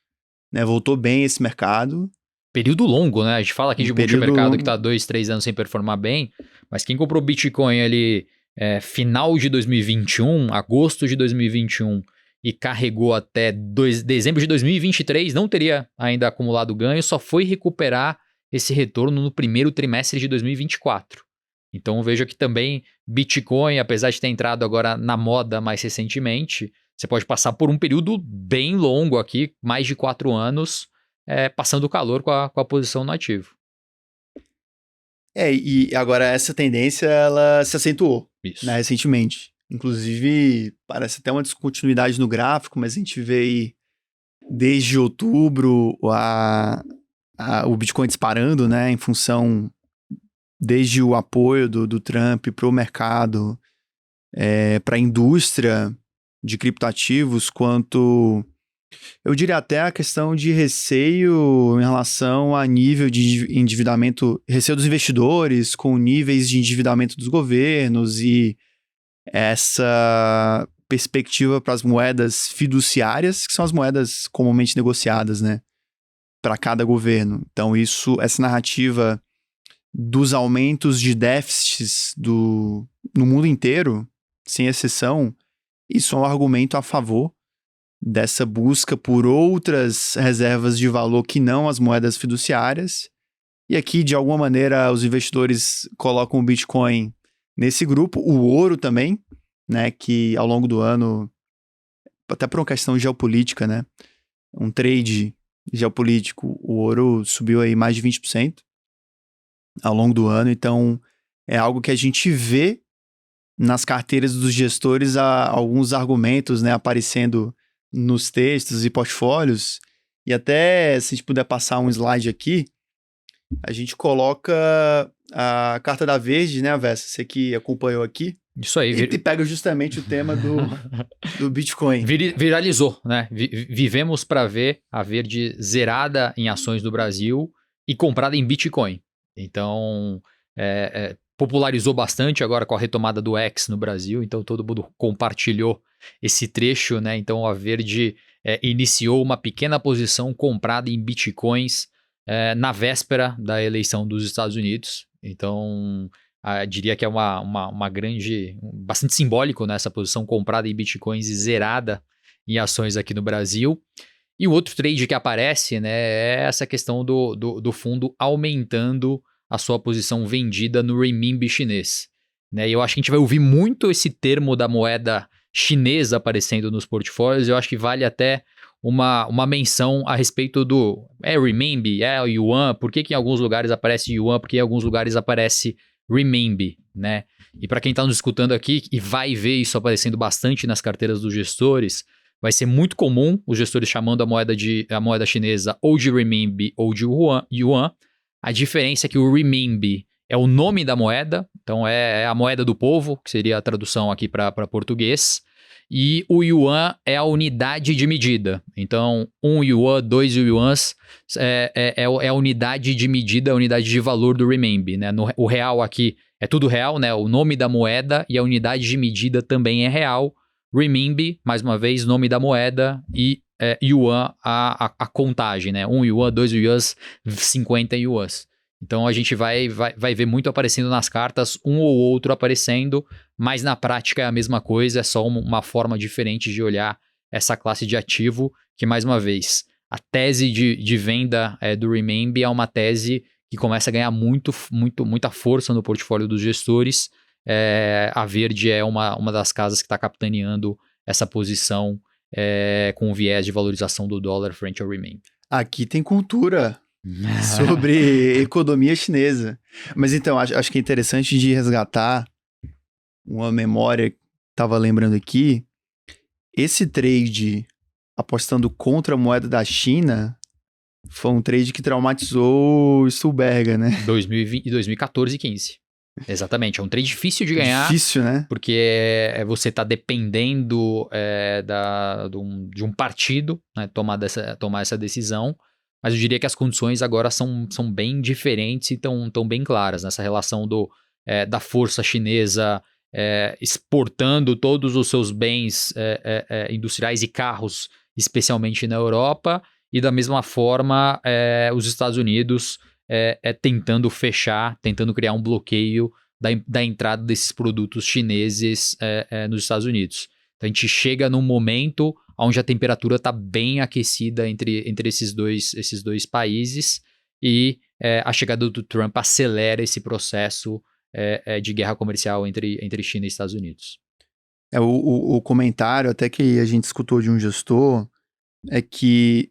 né? Voltou bem esse mercado. Período longo, né? A gente fala aqui de multimercado que está 2, 3 anos sem performar bem, mas quem comprou Bitcoin ali final de 2021, agosto de 2021, e carregou até dezembro de 2023, não teria ainda acumulado ganho, só foi recuperar esse retorno no primeiro trimestre de 2024. Então veja que também Bitcoin, apesar de ter entrado agora na moda mais recentemente, você pode passar por um período bem longo aqui, mais de 4 anos, passando calor com a posição no ativo. E agora essa tendência, ela se acentuou, Isso. né, recentemente. Inclusive, parece até uma descontinuidade no gráfico, mas a gente vê aí, desde outubro, o Bitcoin disparando, né, em função, desde o apoio do Trump para o mercado, para a indústria de criptoativos, quanto, eu diria até a questão de receio em relação a nível de endividamento, receio dos investidores com níveis de endividamento dos governos e essa perspectiva para as moedas fiduciárias, que são as moedas comumente negociadas, né, para cada governo. Então essa narrativa dos aumentos de déficits no mundo inteiro, sem exceção, isso é um argumento a favor dessa busca por outras reservas de valor que não as moedas fiduciárias. E aqui, de alguma maneira, os investidores colocam o Bitcoin nesse grupo, o ouro também, né, que ao longo do ano, até por uma questão geopolítica, né, um trade geopolítico, o ouro subiu aí mais de 20% ao longo do ano. Então, é algo que a gente vê nas carteiras dos gestores, alguns argumentos, né, aparecendo nos textos e portfólios. E até, se a gente puder passar um slide aqui, a gente coloca a carta da Verde, né, Avessa? Você que acompanhou aqui. Isso aí. E pega justamente o tema do Bitcoin. Viralizou, né? Vivemos para ver a Verde zerada em ações no Brasil e comprada em Bitcoin. Então, popularizou bastante agora com a retomada do X no Brasil, então todo mundo compartilhou esse trecho, né? Então a Verde iniciou uma pequena posição comprada em Bitcoins na véspera da eleição dos Estados Unidos. Então, diria que é uma grande, bastante simbólico, né, essa posição comprada em Bitcoins e zerada em ações aqui no Brasil. E o outro trade que aparece, né, é essa questão do fundo aumentando a sua posição vendida no renminbi chinês. Né? E eu acho que a gente vai ouvir muito esse termo da moeda chinesa aparecendo nos portfólios. Eu acho que vale até uma menção a respeito do renminbi, o yuan, por que em alguns lugares aparece yuan, por que em alguns lugares aparece renminbi, né? E para quem está nos escutando aqui e vai ver isso aparecendo bastante nas carteiras dos gestores, vai ser muito comum os gestores chamando a moeda chinesa ou de renminbi ou de yuan. A diferença é que o renminbi é o nome da moeda, então é a moeda do povo, que seria a tradução aqui para português, e o yuan é a unidade de medida. Então, 1 yuan, 2 yuans é a unidade de medida, a unidade de valor do renminbi, né? O real aqui é tudo real, né? O nome da moeda e a unidade de medida também é real. Renminbi, mais uma vez, nome da moeda, e yuan, a contagem, né? 1 yuan, 2 yuans, 50 yuans. Então a gente vai ver muito aparecendo nas cartas, um ou outro aparecendo, mas na prática é a mesma coisa, é só uma forma diferente de olhar essa classe de ativo, que mais uma vez, a tese de venda do renminbi é uma tese que começa a ganhar muita força no portfólio dos gestores. A Verde é uma das casas que está capitaneando essa posição com o viés de valorização do dólar frente ao renminbi. Aqui tem cultura sobre economia chinesa. Mas então, acho que é interessante de resgatar uma memória que estava lembrando aqui. Esse trade apostando contra a moeda da China foi um trade que traumatizou o Stuhlberger, né? 2014 e 15. Exatamente, é um trade difícil de ganhar. Difícil, né? Porque você está dependendo de um partido, né, tomar essa decisão. Mas eu diria que as condições agora são bem diferentes e estão bem claras nessa relação da força chinesa exportando todos os seus bens industriais e carros, especialmente na Europa, e da mesma forma os Estados Unidos tentando criar um bloqueio da entrada desses produtos chineses nos Estados Unidos. Então a gente chega num momento onde a temperatura está bem aquecida entre esses dois países e a chegada do Trump acelera esse processo de guerra comercial entre China e Estados Unidos. O comentário até que a gente escutou de um gestor é que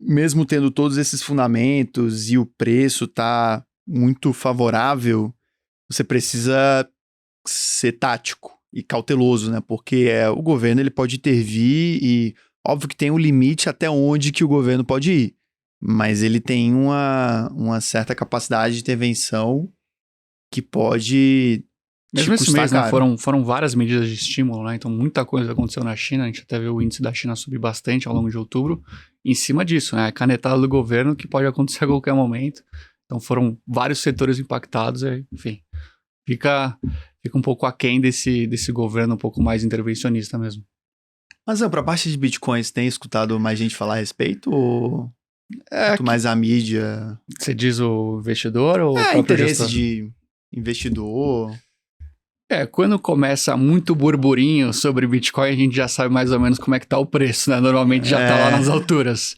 mesmo tendo todos esses fundamentos e o preço tá muito favorável, você precisa ser tático e cauteloso, né? Porque o governo ele pode intervir e óbvio que tem um limite até onde que o governo pode ir, mas ele tem uma certa capacidade de intervenção que pode mesmo esse mês, né, caro. foram várias medidas de estímulo, né? Então muita coisa aconteceu na China, a gente até viu o índice da China subir bastante ao longo de outubro, em cima disso, né? A canetada do governo que pode acontecer a qualquer momento. Então foram vários setores impactados, enfim, fica um pouco aquém desse governo um pouco mais intervencionista mesmo. Mas para a parte de bitcoins, tem escutado mais gente falar a respeito ou muito mais a mídia? Você diz o investidor ou o próprio interesse gestor? de investidor? Quando começa muito burburinho sobre Bitcoin, a gente já sabe mais ou menos como é que tá o preço, né? Normalmente já tá lá nas alturas.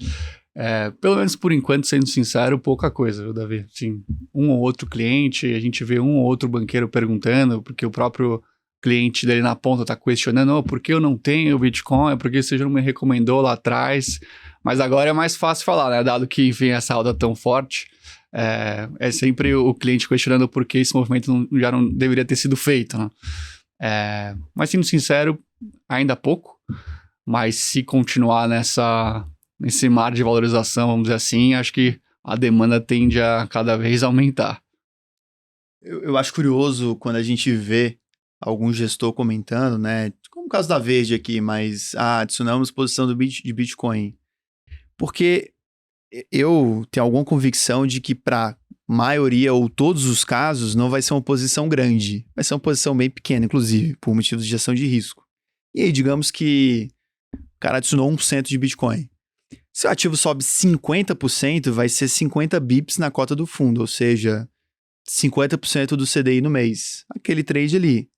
Pelo menos por enquanto, sendo sincero, pouca coisa, viu, Davi? Sim, um ou outro cliente, a gente vê um ou outro banqueiro perguntando, porque o próprio cliente dele na ponta tá questionando, por que eu não tenho Bitcoin? Por que você já não me recomendou lá atrás? Mas agora é mais fácil falar, né? Dado que, enfim, essa alta tão forte. É sempre o cliente questionando por que esse movimento já não deveria ter sido feito, né? Mas sendo sincero, ainda pouco, mas se continuar nesse mar de valorização, vamos dizer assim, acho que a demanda tende a cada vez aumentar. Eu acho curioso quando a gente vê algum gestor comentando, né, como o caso da Verde aqui, mas adicionamos posição de Bitcoin, porque eu tenho alguma convicção de que para maioria ou todos os casos não vai ser uma posição grande, vai ser uma posição bem pequena, inclusive, por motivos de gestão de risco. E aí, digamos que o cara adicionou 1% de Bitcoin. Se o ativo sobe 50%, vai ser 50 bips na cota do fundo, ou seja, 50% do CDI no mês. Aquele trade ali.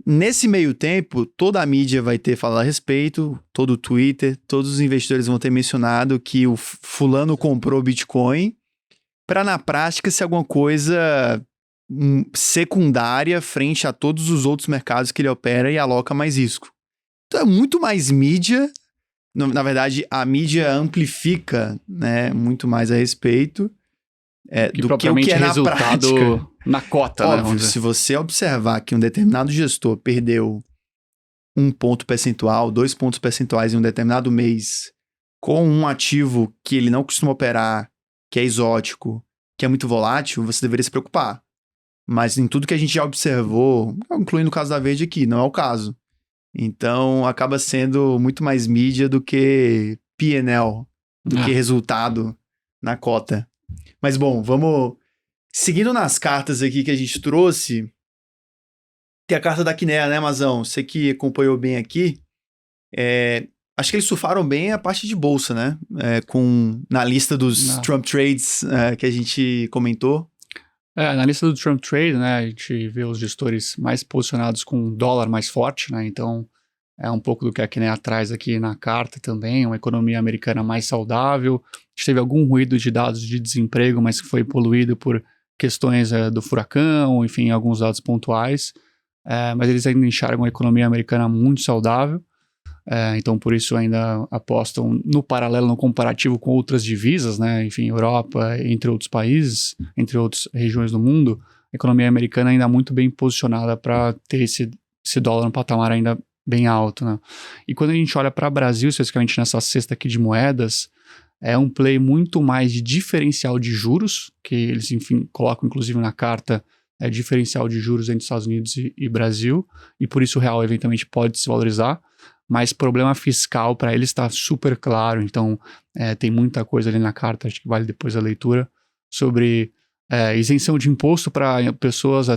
Nesse meio tempo, toda a mídia vai ter falado a respeito, todo o Twitter, todos os investidores vão ter mencionado que o fulano comprou Bitcoin para, na prática, ser alguma coisa secundária frente a todos os outros mercados que ele opera e aloca mais risco. Então é muito mais mídia. Na verdade, a mídia amplifica, né, muito mais a respeito do que o que é na prática. Na cota, óbvio, né? Se você observar que um determinado gestor perdeu 1 ponto percentual, 2 pontos percentuais em um determinado mês com um ativo que ele não costuma operar, que é exótico, que é muito volátil, você deveria se preocupar. Mas em tudo que a gente já observou, incluindo o caso da Verde aqui, não é o caso. Então, acaba sendo muito mais mídia do que P&L, do que resultado na cota. Mas, bom, vamos... Seguindo nas cartas aqui que a gente trouxe, tem a carta da Kinea, né, Mazão? Você que acompanhou bem aqui, acho que eles surfaram bem a parte de bolsa, né? Na lista dos Trump Trades que a gente comentou. Na lista do Trump Trade, né, a gente vê os gestores mais posicionados com um dólar mais forte, né, então é um pouco do que a Kinea traz aqui na carta também, uma economia americana mais saudável. A gente teve algum ruído de dados de desemprego, mas que foi poluído por questões do furacão, enfim, alguns dados pontuais, mas eles ainda enxergam a economia americana muito saudável, então por isso ainda apostam no paralelo, no comparativo com outras divisas, né, enfim, Europa, entre outros países, entre outras regiões do mundo, a economia americana ainda muito bem posicionada para ter esse dólar no patamar ainda bem alto, né? E quando a gente olha para o Brasil, especificamente nessa cesta aqui de moedas, é um play muito mais de diferencial de juros, que eles, enfim, colocam inclusive na carta, diferencial de juros entre Estados Unidos e Brasil, e por isso o real eventualmente pode se valorizar, mas problema fiscal para eles está super claro, então tem muita coisa ali na carta, acho que vale depois a leitura, sobre isenção de imposto para pessoas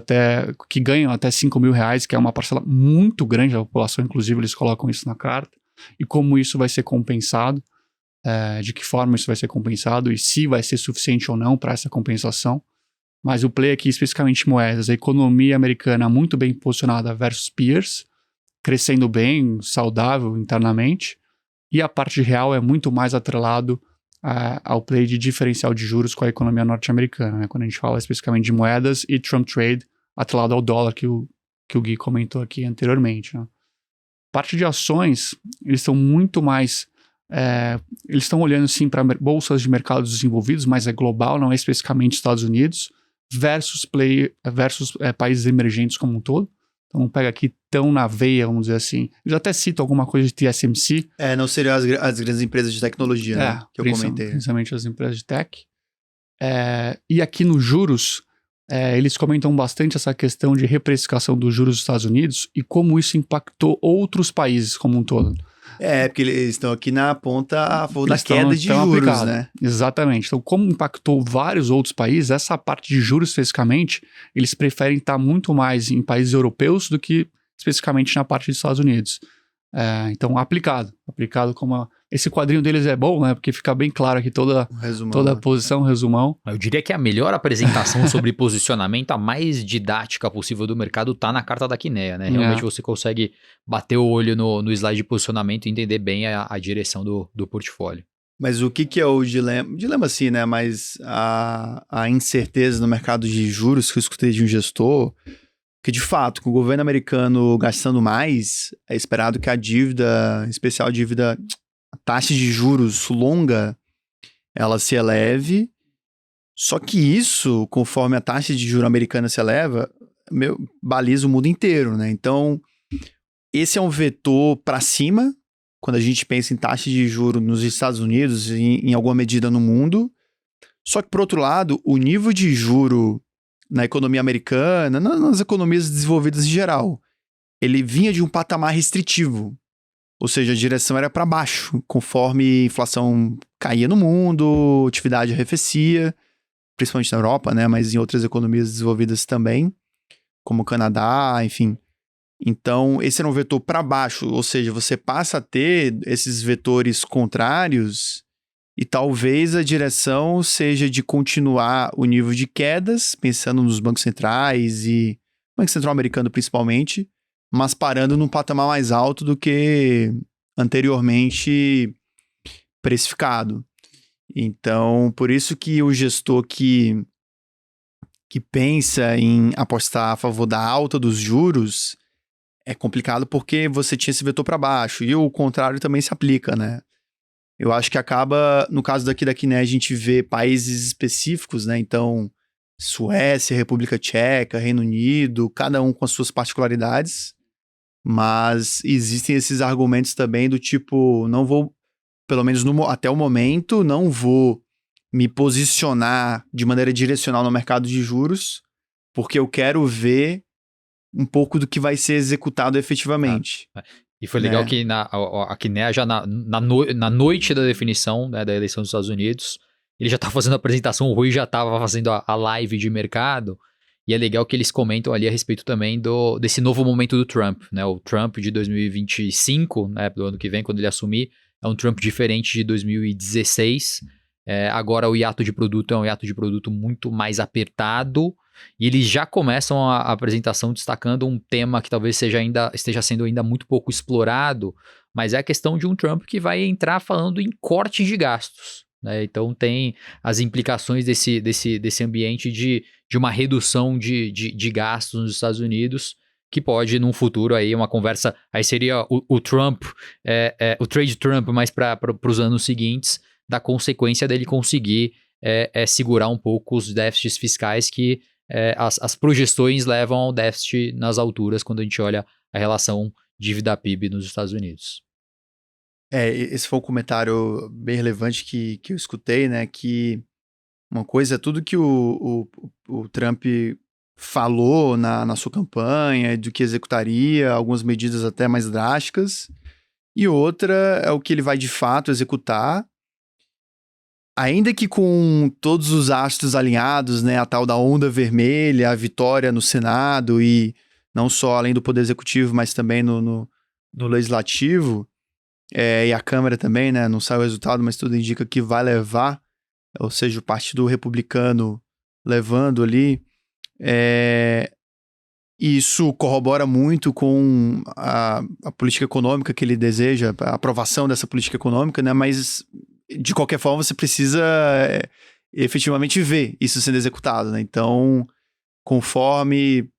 que ganham até R$5.000, que é uma parcela muito grande da população, inclusive eles colocam isso na carta, e como isso vai ser compensado, de que forma isso vai ser compensado e se vai ser suficiente ou não para essa compensação. Mas o play aqui, especificamente moedas, a economia americana muito bem posicionada versus peers, crescendo bem, saudável internamente, e a parte real é muito mais atrelado ao play de diferencial de juros com a economia norte-americana, né? Quando a gente fala especificamente de moedas e Trump Trade, atrelado ao dólar que o Gui comentou aqui anteriormente, né? Parte de ações, eles estão muito mais... eles estão olhando sim para bolsas de mercados desenvolvidos, mas é global, não é especificamente Estados Unidos, versus países emergentes como um todo. Então pega aqui tão na veia, vamos dizer assim. Eles até citam alguma coisa de TSMC. Não seriam as grandes empresas de tecnologia, né? Que eu comentei. Principalmente as empresas de tech. E aqui nos juros, eles comentam bastante essa questão de reprecificação dos juros dos Estados Unidos e como isso impactou outros países como um todo. Porque eles estão aqui na ponta a favor da queda de juros, né? Exatamente. Então, como impactou vários outros países, essa parte de juros especificamente, eles preferem estar muito mais em países europeus do que especificamente na parte dos Estados Unidos. Então, aplicado como... Esse quadrinho deles é bom, né? Porque fica bem claro aqui toda a posição, resumão. Eu diria que a melhor apresentação sobre posicionamento, a mais didática possível do mercado, tá na carta da Kinea, né? Realmente você consegue bater o olho no slide de posicionamento e entender bem a direção do portfólio. Mas o que é o dilema? Dilema assim, né? Mas a incerteza no mercado de juros que eu escutei de um gestor... que de fato, com o governo americano gastando mais, é esperado que a a taxa de juros longa, ela se eleve. Só que isso, conforme a taxa de juros americana se eleva, baliza o mundo inteiro, né? Então, esse é um vetor para cima, quando a gente pensa em taxa de juros nos Estados Unidos e em alguma medida no mundo. Só que, por outro lado, o nível de juro na economia americana, nas economias desenvolvidas em geral, ele vinha de um patamar restritivo. Ou seja, a direção era para baixo, conforme a inflação caía no mundo, a atividade arrefecia, principalmente na Europa, né? Mas em outras economias desenvolvidas também, como o Canadá, enfim. Então, esse era um vetor para baixo, ou seja, você passa a ter esses vetores contrários e talvez a direção seja de continuar o nível de quedas, pensando nos bancos centrais e Banco Central americano principalmente, mas parando num patamar mais alto do que anteriormente precificado. Então, por isso que o gestor que pensa em apostar a favor da alta dos juros é complicado porque você tinha esse vetor para baixo, e o contrário também se aplica, né? Eu acho que acaba, no caso daqui da Kinea, a gente vê países específicos, né? Então, Suécia, República Tcheca, Reino Unido, cada um com as suas particularidades, mas existem esses argumentos também do tipo, não vou, pelo menos até o momento, não vou me posicionar de maneira direcional no mercado de juros, porque eu quero ver um pouco do que vai ser executado efetivamente. E foi legal que a Kinea já na noite da definição, né, da eleição dos Estados Unidos, ele já estava fazendo a apresentação, o Rui já estava fazendo a live de mercado, e é legal que eles comentam ali a respeito também desse novo momento do Trump, né? O Trump de 2025, né, do ano que vem, quando ele assumir, é um Trump diferente de 2016. Agora o hiato de produto é um hiato de produto muito mais apertado, e eles já começam a apresentação destacando um tema que talvez esteja sendo ainda muito pouco explorado, mas é a questão de um Trump que vai entrar falando em cortes de gastos, né? Então tem as implicações desse ambiente de uma redução de gastos nos Estados Unidos, que pode, num futuro, aí uma conversa, aí seria o Trump, o trade Trump, mas para os anos seguintes, da consequência dele conseguir segurar um pouco os déficits fiscais que as projeções levam ao déficit nas alturas quando a gente olha a relação dívida-PIB nos Estados Unidos. Esse foi um comentário bem relevante que eu escutei, né? Que uma coisa é tudo que o Trump falou na sua campanha, do que executaria, algumas medidas até mais drásticas, e outra é o que ele vai de fato executar, ainda que com todos os astros alinhados, né, a tal da onda vermelha, a vitória no Senado, e não só além do Poder Executivo, mas também no Legislativo, e a Câmara também, né, não sai o resultado, mas tudo indica que vai levar, ou seja, o Partido Republicano levando ali, isso corrobora muito com a política econômica que ele deseja, a aprovação dessa política econômica, né, mas de qualquer forma, você precisa efetivamente ver isso sendo executado, né? Então, conforme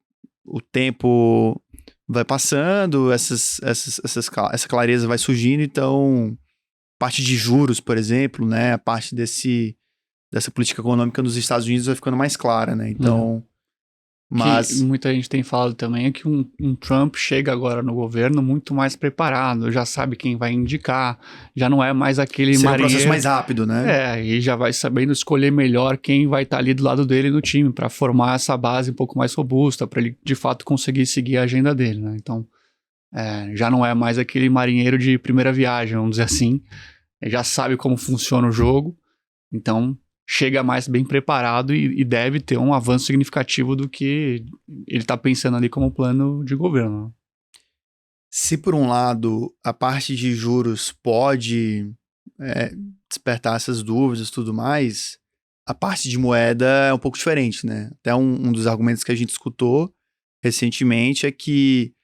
o tempo vai passando, essa clareza vai surgindo, então parte de juros, por exemplo, né, a parte dessa política econômica nos Estados Unidos vai ficando mais clara, né, então... Mas... Que muita gente tem falado também é que um Trump chega agora no governo muito mais preparado, já sabe quem vai indicar, já não é mais aquele será marinheiro... um processo mais rápido, né? E já vai sabendo escolher melhor quem vai estar ali do lado dele no time, para formar essa base um pouco mais robusta, para ele de fato conseguir seguir a agenda dele, né? Então, já não é mais aquele marinheiro de primeira viagem, vamos dizer assim, ele já sabe como funciona o jogo, então... chega mais bem preparado e deve ter um avanço significativo do que ele está pensando ali como plano de governo. Se, por um lado, a parte de juros pode despertar essas dúvidas e tudo mais, a parte de moeda é um pouco diferente, né? Até um dos argumentos que a gente escutou recentemente é que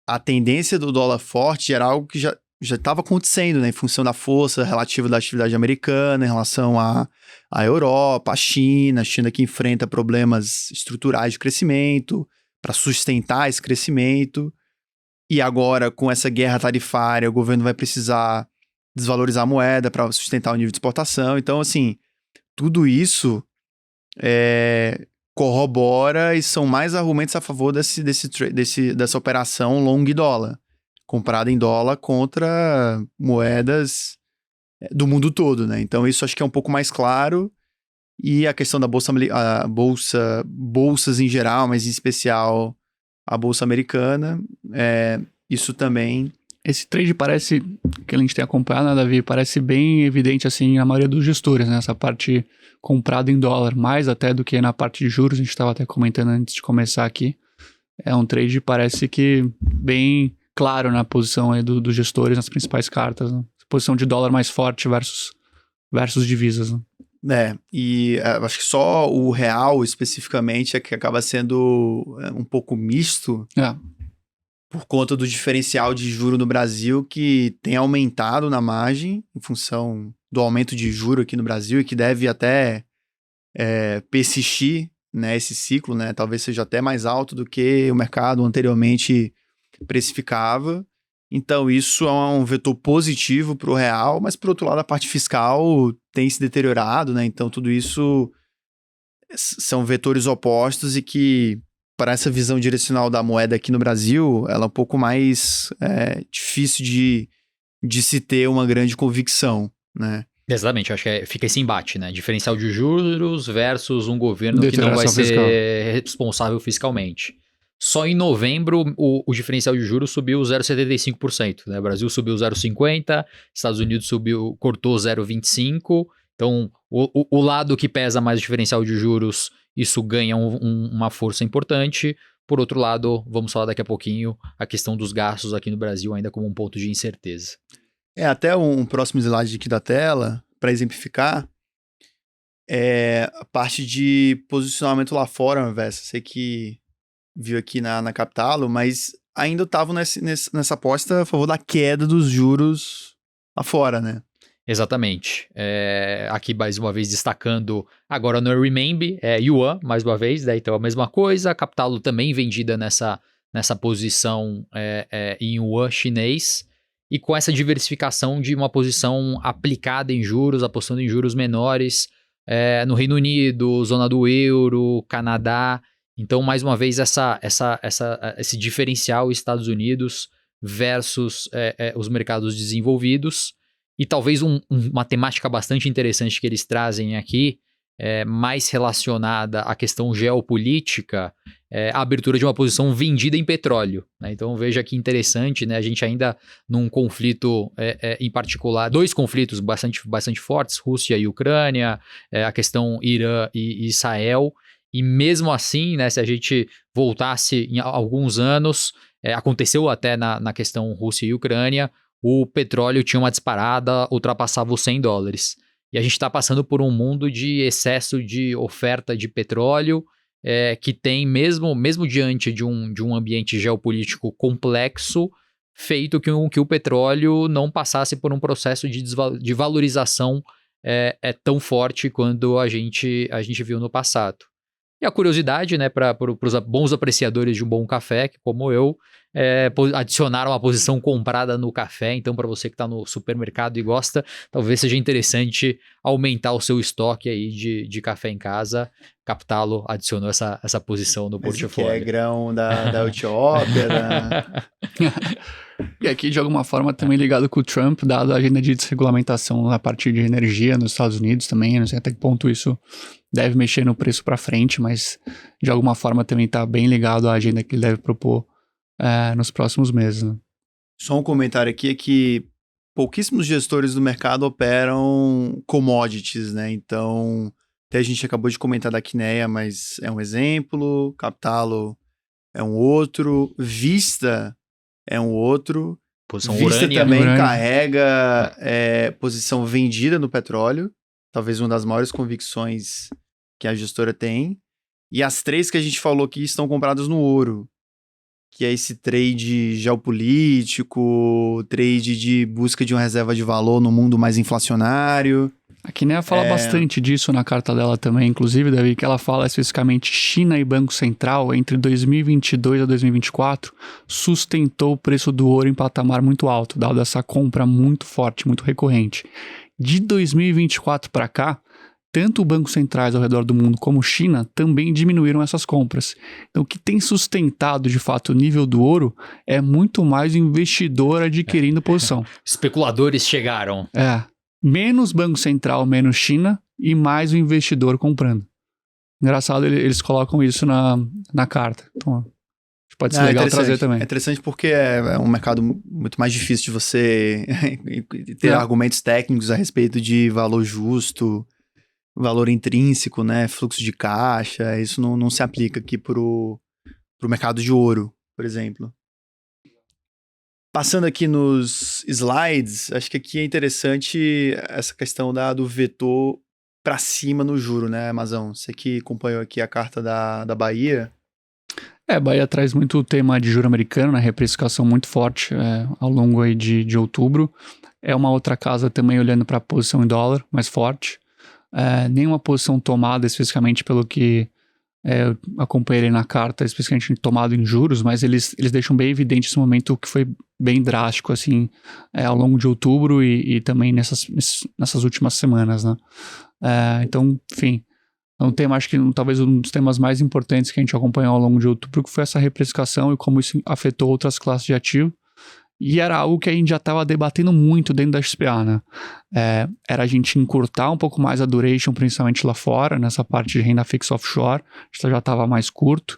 a tendência do dólar forte era algo que já estava acontecendo, né, em função da força relativa da atividade americana em relação à Europa, à China que enfrenta problemas estruturais de crescimento para sustentar esse crescimento. E agora, com essa guerra tarifária, o governo vai precisar desvalorizar a moeda para sustentar o nível de exportação. Então, assim, tudo isso corrobora e são mais argumentos a favor dessa operação long dólar. Comprada em dólar contra moedas do mundo todo, né? Então isso acho que é um pouco mais claro. E a questão da bolsas em geral, mas em especial a bolsa americana, isso também... Esse trade parece, que a gente tem acompanhado, né, Davi, parece bem evidente assim na maioria dos gestores, né? Essa parte comprada em dólar, mais até do que na parte de juros, a gente estava até comentando antes de começar aqui. É um trade, parece que bem... claro na posição aí dos gestores nas principais cartas, né? Posição de dólar mais forte versus divisas, né? Acho que só o real especificamente é que acaba sendo um pouco misto por conta do diferencial de juro no Brasil que tem aumentado na margem em função do aumento de juro aqui no Brasil e que deve até persistir, né, esse ciclo, né? Talvez seja até mais alto do que o mercado anteriormente precificava, então isso é um vetor positivo para o real, mas por outro lado a parte fiscal tem se deteriorado, né? Então tudo isso são vetores opostos e que para essa visão direcional da moeda aqui no Brasil, ela é um pouco mais difícil de se ter uma grande convicção, né? Exatamente, acho que fica esse embate, né? Diferencial de juros versus um governo que não vai fiscal. ser responsável fiscalmente. Só em novembro, o diferencial de juros subiu 0,75%. Né? O Brasil subiu 0,50%, Estados Unidos cortou 0,25%. Então, o lado que pesa mais o diferencial de juros, isso ganha uma força importante. Por outro lado, vamos falar daqui a pouquinho, a questão dos gastos aqui no Brasil ainda como um ponto de incerteza. Até um próximo slide aqui da tela, para exemplificar, a parte de posicionamento lá fora, Vessa. Sei que viu aqui na Capitalo, mas ainda estavam nessa aposta a favor da queda dos juros lá fora, né? Exatamente. Aqui, mais uma vez, destacando agora no Renminbi, Yuan, mais uma vez, né? Então a mesma coisa, a Capitalo também vendida nessa posição em Yuan chinês, e com essa diversificação de uma posição aplicada em juros, apostando em juros menores, no Reino Unido, zona do euro, Canadá. Então, mais uma vez, esse diferencial Estados Unidos versus os mercados desenvolvidos. E talvez uma temática bastante interessante que eles trazem aqui, mais relacionada à questão geopolítica, a abertura de uma posição vendida em petróleo. Né? Então, veja que interessante, né? A gente ainda num conflito em particular, dois conflitos bastante fortes, Rússia e Ucrânia, a questão Irã e Israel. E mesmo assim, né, se a gente voltasse em alguns anos, aconteceu até na questão Rússia e Ucrânia, o petróleo tinha uma disparada, ultrapassava os $100. E a gente está passando por um mundo de excesso de oferta de petróleo, que tem, mesmo diante de um ambiente geopolítico complexo, feito que o petróleo não passasse por um processo de valorização tão forte quanto a gente viu no passado. E a curiosidade, né, para os bons apreciadores de um bom café, que como eu, adicionaram uma posição comprada no café. Então, para você que está no supermercado e gosta, talvez seja interessante aumentar o seu estoque aí de café em casa. Capitalo adicionou essa posição no portfólio. Que é grão da Etiópia, E aqui, de alguma forma, também ligado com o Trump, dado a agenda de desregulamentação na parte de energia nos Estados Unidos também. Não sei até que ponto isso deve mexer no preço para frente, mas de alguma forma também está bem ligado à agenda que ele deve propor nos próximos meses. Né? Só um comentário aqui é que pouquíssimos gestores do mercado operam commodities, né? Então, até a gente acabou de comentar da Kinea, mas é um exemplo, Capitalo é um outro, Vista é um outro. Posição Vista urânia, também urânio. carrega posição vendida no petróleo, talvez uma das maiores convicções que a gestora tem. E as 3 que a gente falou aqui estão compradas no ouro, que é esse trade geopolítico, trade de busca de uma reserva de valor no mundo mais inflacionário. A Kinea fala bastante disso na carta dela também, inclusive, Davi, que ela fala especificamente China e Banco Central, entre 2022 a 2024, sustentou o preço do ouro em patamar muito alto, dado essa compra muito forte, muito recorrente. De 2024 para cá, tanto bancos centrais ao redor do mundo como China também diminuíram essas compras. Então, o que tem sustentado, de fato, o nível do ouro é muito mais o investidor adquirindo posição. Especuladores chegaram. Menos Banco Central, menos China e mais o investidor comprando. Engraçado, eles colocam isso na carta. Então, pode ser legal trazer também. É interessante porque é um mercado muito mais difícil de você ter argumentos técnicos a respeito de valor justo, valor intrínseco, né? Fluxo de caixa. Isso não se aplica aqui pro mercado de ouro, por exemplo. Passando aqui nos slides, acho que aqui é interessante essa questão do vetor para cima no juro, né, Mazão? Você que acompanhou aqui a carta da Bahia. A Bahia traz muito o tema de juro americano, né, reprecificação muito forte ao longo aí de outubro. É uma outra casa também olhando para a posição em dólar, mais forte. Nenhuma posição tomada especificamente pelo que eu acompanhei na carta, especificamente tomado em juros, mas eles deixam bem evidente esse momento que foi bem drástico, assim, ao longo de outubro e também nessas últimas semanas, né? Então, enfim, é um tema, acho que talvez um dos temas mais importantes que a gente acompanhou ao longo de outubro, que foi essa reprecificação e como isso afetou outras classes de ativo. E era algo que a gente já estava debatendo muito dentro da XPA, né? Era a gente encurtar um pouco mais a duration, principalmente lá fora, nessa parte de renda fixa offshore, a gente já estava mais curto.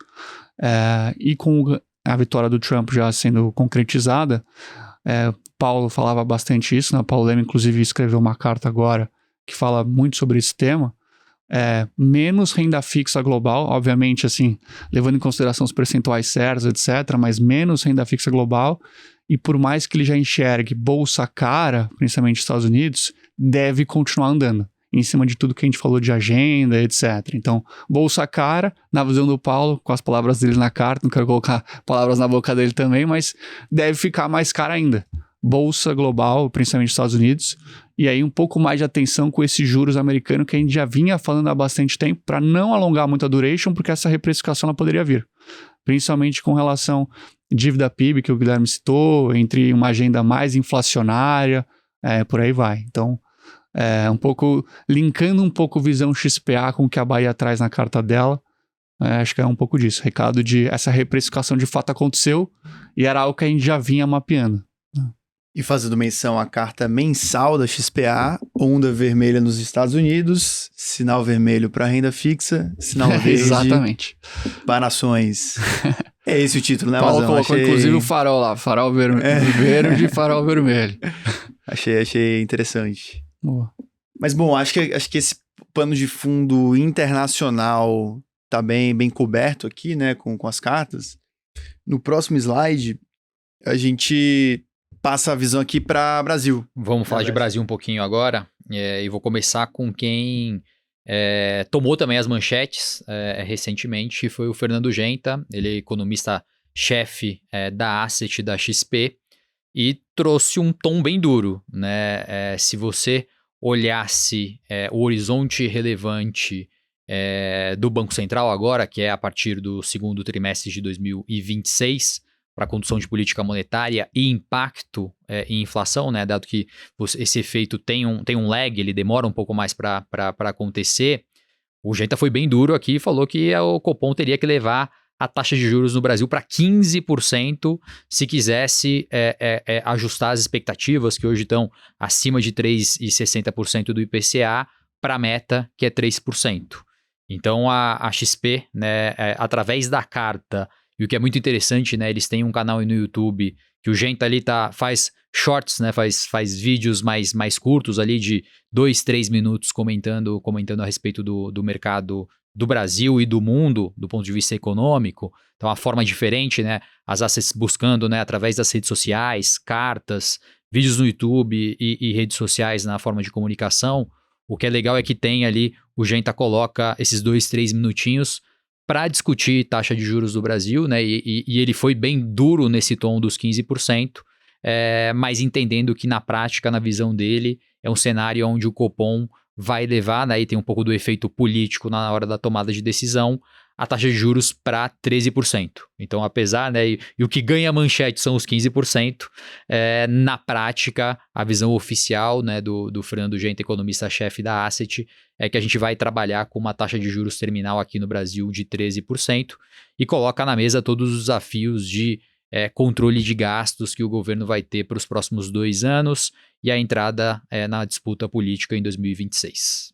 E com a vitória do Trump já sendo concretizada, Paulo falava bastante isso, né? Paulo Leme, inclusive, escreveu uma carta agora que fala muito sobre esse tema. Menos renda fixa global, obviamente, assim, levando em consideração os percentuais certos, etc., mas menos renda fixa global. E por mais que ele já enxergue bolsa cara, principalmente nos Estados Unidos, deve continuar andando, em cima de tudo que a gente falou de agenda, etc. Então, bolsa cara, na visão do Paulo, com as palavras dele na carta, não quero colocar palavras na boca dele também, mas deve ficar mais cara ainda. Bolsa global, principalmente nos Estados Unidos, e aí um pouco mais de atenção com esses juros americanos que a gente já vinha falando há bastante tempo, para não alongar muito a duration, porque essa reprecificação ela poderia vir. Principalmente com relação dívida PIB, que o Guilherme citou, entre uma agenda mais inflacionária, por aí vai. Então, um pouco linkando um pouco visão XPA com o que a Bahia traz na carta dela, acho que é um pouco disso. Recado de essa reprecificação de fato aconteceu e era algo que a gente já vinha mapeando. E fazendo menção à carta mensal da XPA, onda vermelha nos Estados Unidos, sinal vermelho para renda fixa, sinal verde Exatamente. para ações. É esse o título, né, Paulo Mazão? colocou inclusive o farol lá, farol verde e farol vermelho. Achei interessante. Boa. Mas, bom, acho que esse pano de fundo internacional tá bem coberto aqui, né, com as cartas. No próximo slide, a gente passa a visão aqui para Brasil. Vamos falar de Brasil um pouquinho agora, e vou começar com quem tomou também as manchetes recentemente, que foi o Fernando Genta. Ele é economista-chefe da Asset da XP e trouxe um tom bem duro, né? Se você olhasse o horizonte relevante do Banco Central agora, que é a partir do segundo trimestre de 2026, para a condução de política monetária e impacto em inflação, né? Dado que esse efeito tem um lag, ele demora um pouco mais para acontecer. O Genta foi bem duro aqui e falou que o Copom teria que levar a taxa de juros no Brasil para 15% se quisesse ajustar as expectativas, que hoje estão acima de 3,60% do IPCA, para a meta, que é 3%. Então, a XP, né, através da carta, e o que é muito interessante, né, eles têm um canal no YouTube que o Genta ali faz shorts, né, faz vídeos mais curtos ali de 2, 3 minutos comentando a respeito do mercado do Brasil e do mundo, do ponto de vista econômico. Então, uma forma diferente, né, as assets buscando, né, através das redes sociais, cartas, vídeos no YouTube e redes sociais na forma de comunicação. O que é legal é que tem ali, o Genta coloca esses 2, 3 minutinhos para discutir taxa de juros do Brasil, né? E ele foi bem duro nesse tom dos 15%, mas entendendo que na prática, na visão dele, é um cenário onde o Copom vai levar, né, e tem um pouco do efeito político na hora da tomada de decisão, a taxa de juros para 13%. Então, apesar, né, e o que ganha manchete são os 15%, na prática, a visão oficial, né, do Fernando Genta, economista-chefe da Asset, é que a gente vai trabalhar com uma taxa de juros terminal aqui no Brasil de 13% e coloca na mesa todos os desafios de controle de gastos que o governo vai ter para os próximos 2 anos e a entrada na disputa política em 2026.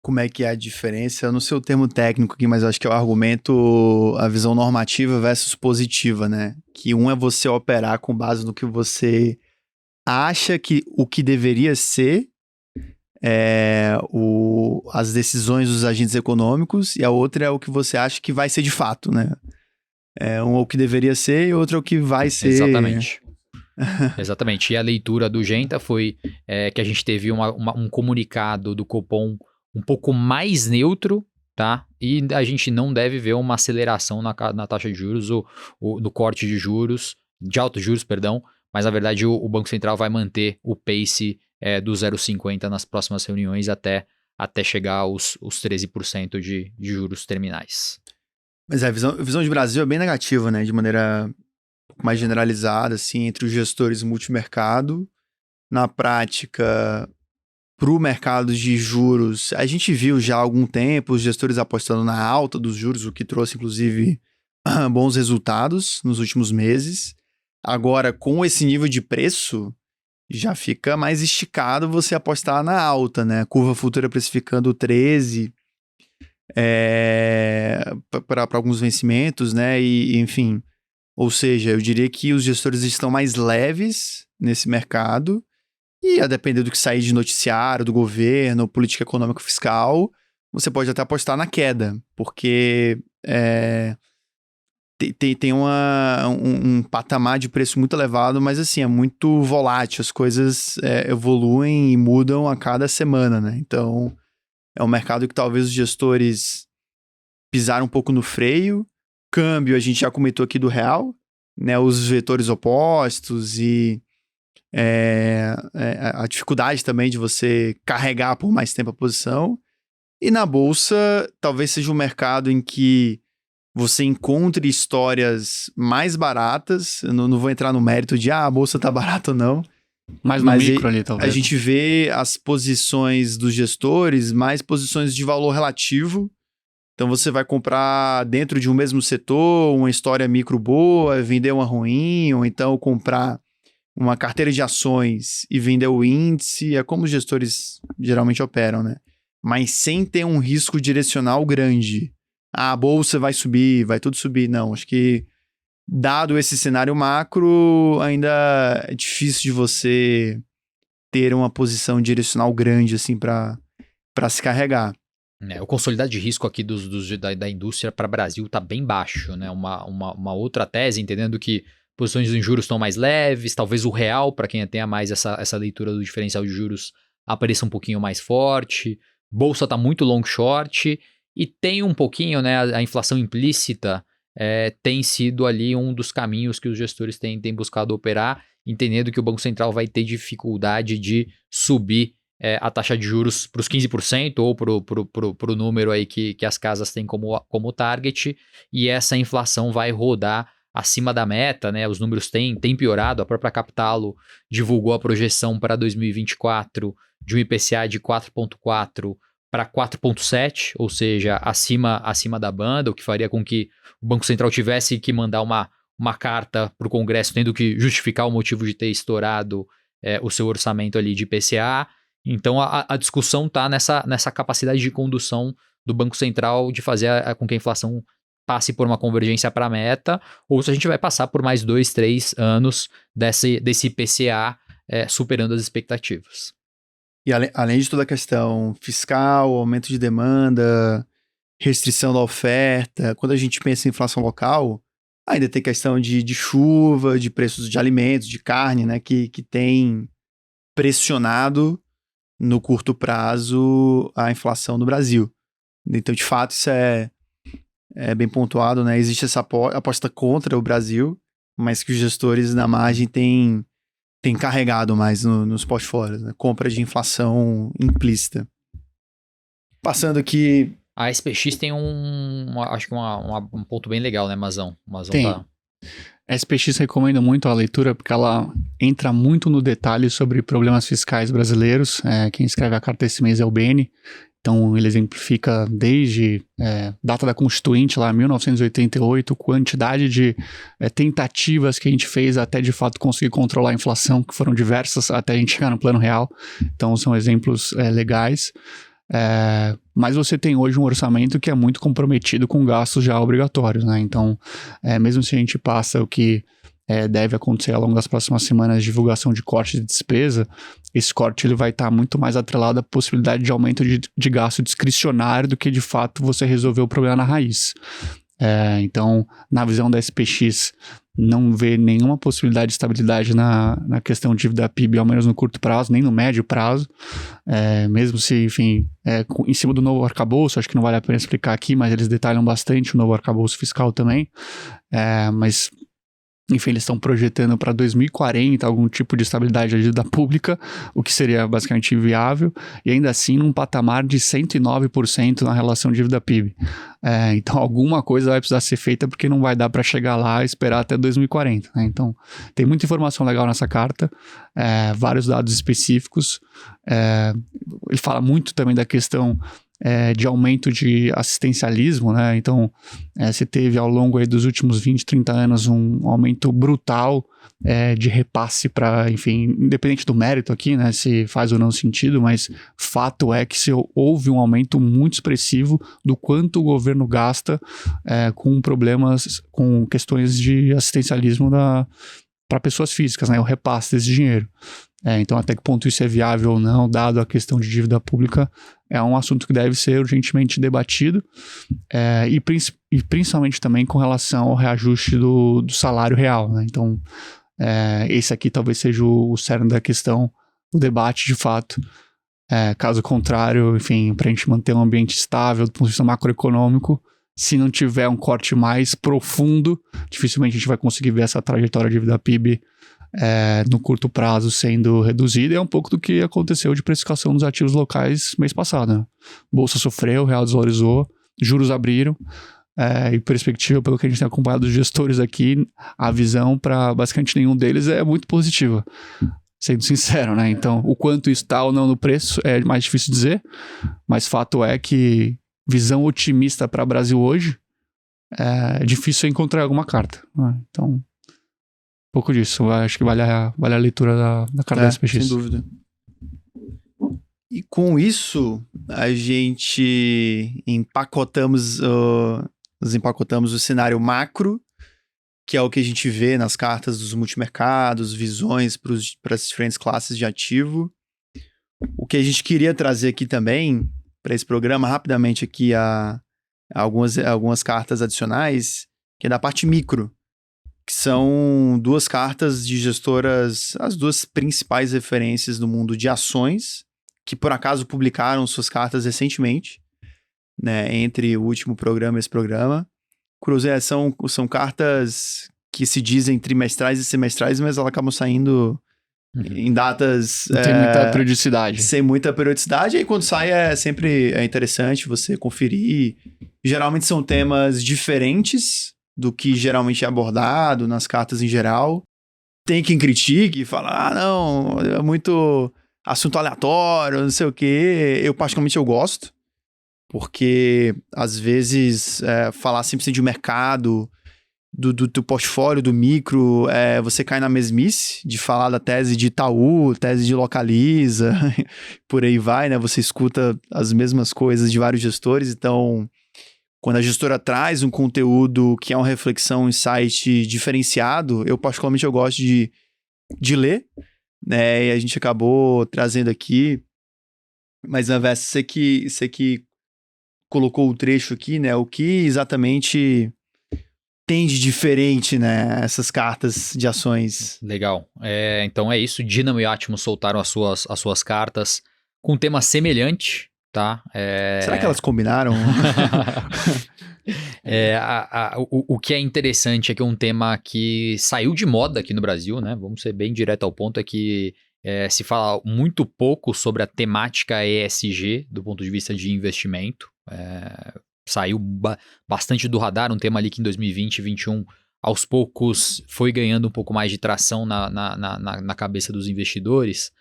Como é que é a diferença? Eu não sei o termo técnico aqui, mas eu acho que é o argumento, a visão normativa versus positiva, né? Que um é você operar com base no que você acha que o que deveria ser as decisões dos agentes econômicos, e a outra é o que você acha que vai ser de fato, né? Um é o que deveria ser e outro é o que vai ser. Exatamente. Exatamente. E a leitura do Genta foi que a gente teve um comunicado do Copom um pouco mais neutro, tá? E a gente não deve ver uma aceleração na taxa de juros ou no corte de juros, de altos juros, perdão, mas na verdade o Banco Central vai manter o pace do 0,50 nas próximas reuniões até chegar aos 13% de juros terminais. Mas a visão de Brasil é bem negativa, né? De maneira mais generalizada, assim, entre os gestores multimercado. Na prática, para o mercado de juros, a gente viu já há algum tempo os gestores apostando na alta dos juros, o que trouxe, inclusive, bons resultados nos últimos meses. Agora, com esse nível de preço, já fica mais esticado você apostar na alta, né? Curva futura precificando 13 para alguns vencimentos, né? E, enfim, ou seja, eu diria que os gestores estão mais leves nesse mercado e, a depender do que sair de noticiário, do governo, política econômica fiscal, você pode até apostar na queda, porque tem um patamar de preço muito elevado, mas assim, é muito volátil, as coisas evoluem e mudam a cada semana, né? Então, é um mercado que talvez os gestores pisaram um pouco no freio. Câmbio, a gente já comentou aqui do real, né? Os vetores opostos e a dificuldade também de você carregar por mais tempo a posição. E na bolsa, talvez seja um mercado em que você encontre histórias mais baratas. Eu não vou entrar no mérito de a bolsa tá barata ou não. Mais no micro ali, talvez. A gente vê as posições dos gestores, mais posições de valor relativo. Então você vai comprar dentro de um mesmo setor uma história micro boa, vender uma ruim, ou então comprar uma carteira de ações e vender o índice. É como os gestores geralmente operam, né? Mas sem ter um risco direcional grande. A bolsa vai subir, vai tudo subir. Não, acho que dado esse cenário macro, ainda é difícil de você ter uma posição direcional grande assim para se carregar. O consolidado de risco aqui da indústria para o Brasil está bem baixo, né? Uma outra tese, entendendo que posições em juros estão mais leves, talvez o real, para quem tenha mais essa leitura do diferencial de juros, apareça um pouquinho mais forte. Bolsa está muito long short e tem um pouquinho, né? A inflação implícita tem sido ali um dos caminhos que os gestores têm buscado operar, entendendo que o Banco Central vai ter dificuldade de subir a taxa de juros para os 15% ou para o número aí que as casas têm como target, e essa inflação vai rodar acima da meta, né? Os números têm piorado, a própria Capitalo divulgou a projeção para 2024 de um IPCA de 4,4 para 4,7, ou seja, acima da banda, o que faria com que o Banco Central tivesse que mandar uma carta para o Congresso tendo que justificar o motivo de ter estourado o seu orçamento ali de IPCA. Então a discussão está nessa capacidade de condução do Banco Central de fazer com que a inflação passe por uma convergência para a meta, ou se a gente vai passar por mais 2, 3 anos desse IPCA superando as expectativas. E além de toda a questão fiscal, aumento de demanda, restrição da oferta, quando a gente pensa em inflação local, ainda tem questão de chuva, de preços de alimentos, de carne, né, que tem pressionado no curto prazo a inflação no Brasil. Então, de fato, isso é bem pontuado, né? Existe essa aposta contra o Brasil, mas que os gestores na margem têm carregado mais nos portfólios, né? Compra de inflação implícita. Passando aqui... A SPX tem acho que um ponto bem legal, né, Mazão? Tem. Tá... A SPX recomenda muito a leitura porque ela entra muito no detalhe sobre problemas fiscais brasileiros. Quem escreve a carta esse mês é o BN. Então, ele exemplifica desde data da Constituinte, lá 1988, quantidade de tentativas que a gente fez até, de fato, conseguir controlar a inflação, que foram diversas até a gente chegar no plano real. Então, são exemplos legais. Mas você tem hoje um orçamento que é muito comprometido com gastos já obrigatórios, né? Então, mesmo se a gente passa o que deve acontecer ao longo das próximas semanas de divulgação de corte de despesa, esse corte ele vai estar muito mais atrelado à possibilidade de aumento de gasto discricionário do que de fato você resolver o problema na raiz. Então, na visão da SPX, não vê nenhuma possibilidade de estabilidade na questão de dívida PIB, ao menos no curto prazo, nem no médio prazo, mesmo se, enfim, em cima do novo arcabouço, acho que não vale a pena explicar aqui, mas eles detalham bastante o novo arcabouço fiscal também, mas... Enfim, eles estão projetando para 2040 algum tipo de estabilidade da dívida pública, o que seria basicamente inviável, e ainda assim num patamar de 109% na relação dívida PIB. Então alguma coisa vai precisar ser feita porque não vai dar para chegar lá e esperar até 2040. Né? Então tem muita informação legal nessa carta, vários dados específicos. Ele fala muito também da questão de aumento de assistencialismo, né? Então, se teve ao longo aí dos últimos 20, 30 anos um aumento brutal de repasse para, enfim, independente do mérito aqui, né? Se faz ou não sentido, mas fato é que houve um aumento muito expressivo do quanto o governo gasta com problemas, com questões de assistencialismo para pessoas físicas, né? O repasse desse dinheiro. Então, até que ponto isso é viável ou não, dado a questão de dívida pública, é um assunto que deve ser urgentemente debatido, e principalmente também com relação ao reajuste do salário real. Né? Então, esse aqui talvez seja o cerne da questão, o debate de fato. Caso contrário, enfim, para a gente manter um ambiente estável do ponto de vista macroeconômico, se não tiver um corte mais profundo, dificilmente a gente vai conseguir ver essa trajetória de dívida PIB no curto prazo sendo reduzida. É um pouco do que aconteceu de precificação dos ativos locais mês passado. Né? Bolsa sofreu, o real desvalorizou, juros abriram, e perspectiva, pelo que a gente tem acompanhado dos gestores aqui, a visão para basicamente nenhum deles é muito positiva, sendo sincero, né? Então, o quanto isso está ou não no preço é mais difícil dizer, mas fato é que visão otimista para o Brasil hoje é difícil encontrar alguma carta. Né? Então, pouco disso. Acho que vale a leitura da carta da SPX. Sem dúvida. E com isso, a gente empacotamos o cenário macro, que é o que a gente vê nas cartas dos multimercados, visões para as diferentes classes de ativo. O que a gente queria trazer aqui também, para esse programa, rapidamente aqui, algumas cartas adicionais, que é da parte micro, que são duas cartas de gestoras, as duas principais referências no mundo de ações, que por acaso publicaram suas cartas recentemente, né, entre o último programa e esse programa. Cruzeiro, são cartas que se dizem trimestrais e semestrais, mas elas acabam saindo em datas... Não tem muita periodicidade. Sem muita periodicidade, aí quando sai sempre interessante você conferir. Geralmente são temas diferentes do que geralmente é abordado nas cartas em geral. Tem quem critique e fala, não, é muito assunto aleatório, não sei o quê. Eu particularmente eu gosto, porque às vezes falar sempre de mercado, do teu portfólio, do micro, você cai na mesmice de falar da tese de Itaú, tese de Localiza, por aí vai, né? Você escuta as mesmas coisas de vários gestores, então quando a gestora traz um conteúdo que é uma reflexão, um insight diferenciado, eu particularmente eu gosto de ler, né? E a gente acabou trazendo aqui, mas na verdade você que colocou o trecho aqui, né? O que exatamente tem de diferente, né? Essas cartas de ações. Legal. Então é isso. Dynamo e Atmos soltaram as suas cartas com um tema semelhante, tá? Será que elas combinaram? O que é interessante é que é um tema que saiu de moda aqui no Brasil, né? Vamos ser bem direto ao ponto, é que se fala muito pouco sobre a temática ESG do ponto de vista de investimento. Saiu bastante do radar, um tema ali que em 2020 e 2021, aos poucos, foi ganhando um pouco mais de tração na cabeça dos investidores.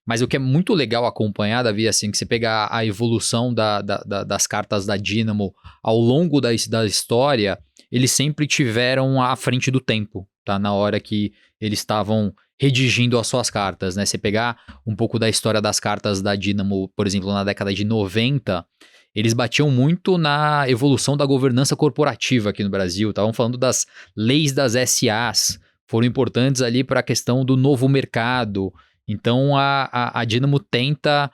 Mas o que é muito legal acompanhar, Davi, assim, que você pega a evolução das cartas da Dynamo ao longo da história, eles sempre tiveram à frente do tempo, tá? Na hora que eles estavam redigindo as suas cartas, né? Você pegar um pouco da história das cartas da Dynamo, por exemplo, na década de 90, eles batiam muito na evolução da governança corporativa aqui no Brasil. Estavam falando das leis das SAs, foram importantes ali para a questão do novo mercado. Então, a Dynamo tenta,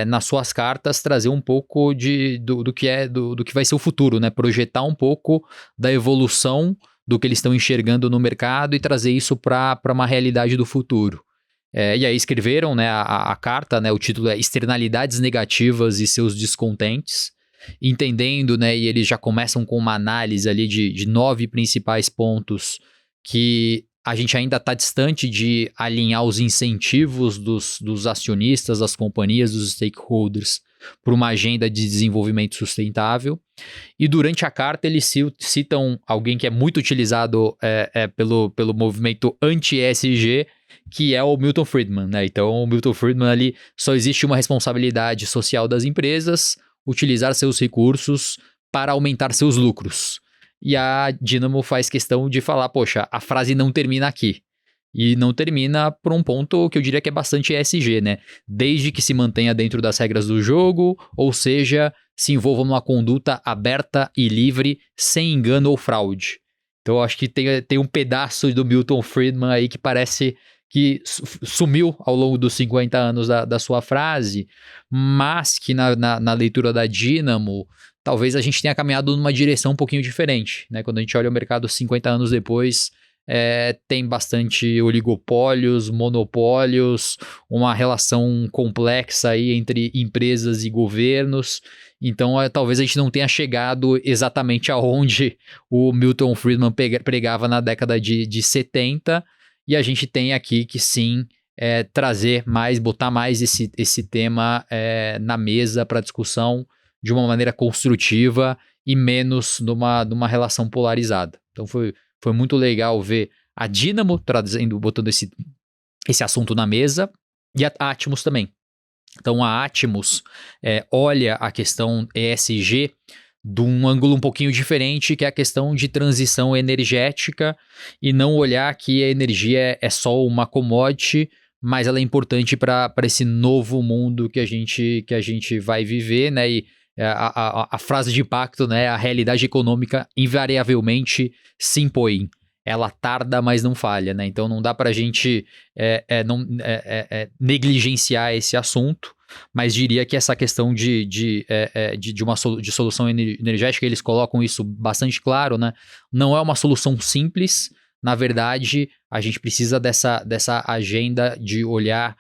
nas suas cartas, trazer um pouco do que vai ser o futuro, né? Projetar um pouco da evolução do que eles estão enxergando no mercado e trazer isso para uma realidade do futuro. E aí escreveram, né, a carta, né, o título é Externalidades Negativas e Seus Descontentes, entendendo, né, e eles já começam com uma análise ali de 9 principais pontos que a gente ainda está distante de alinhar os incentivos dos acionistas, das companhias, dos stakeholders para uma agenda de desenvolvimento sustentável. E durante a carta eles citam alguém que é muito utilizado pelo movimento anti-ESG, que é o Milton Friedman, né? Então, o Milton Friedman ali, só existe uma responsabilidade social das empresas, utilizar seus recursos para aumentar seus lucros. E a Dynamo faz questão de falar, poxa, a frase não termina aqui. E não termina por um ponto que eu diria que é bastante ESG, né? Desde que se mantenha dentro das regras do jogo, ou seja, se envolva numa conduta aberta e livre, sem engano ou fraude. Então, eu acho que tem um pedaço do Milton Friedman aí que parece que sumiu ao longo dos 50 anos da sua frase, mas que na leitura da Dynamo, talvez a gente tenha caminhado numa direção um pouquinho diferente, né? Quando a gente olha o mercado 50 anos depois, tem bastante oligopólios, monopólios, uma relação complexa aí entre empresas e governos. Então, talvez a gente não tenha chegado exatamente aonde o Milton Friedman pregava na década de 70, e a gente tem aqui que sim, trazer mais, botar mais esse tema na mesa para discussão de uma maneira construtiva e menos numa relação polarizada. Então foi muito legal ver a Dynamo botando esse assunto na mesa, e a Atmos também. Então a Atmos olha a questão ESG de um ângulo um pouquinho diferente, que é a questão de transição energética, e não olhar que a energia é só uma commodity, mas ela é importante para esse novo mundo que a gente vai viver, né? E a frase de impacto, né? A realidade econômica invariavelmente se impõe. Ela tarda, mas não falha, né? Então não dá para a gente negligenciar esse assunto, mas diria que essa questão de solução energética, eles colocam isso bastante claro, né? Não é uma solução simples. Na verdade, a gente precisa dessa agenda de olhar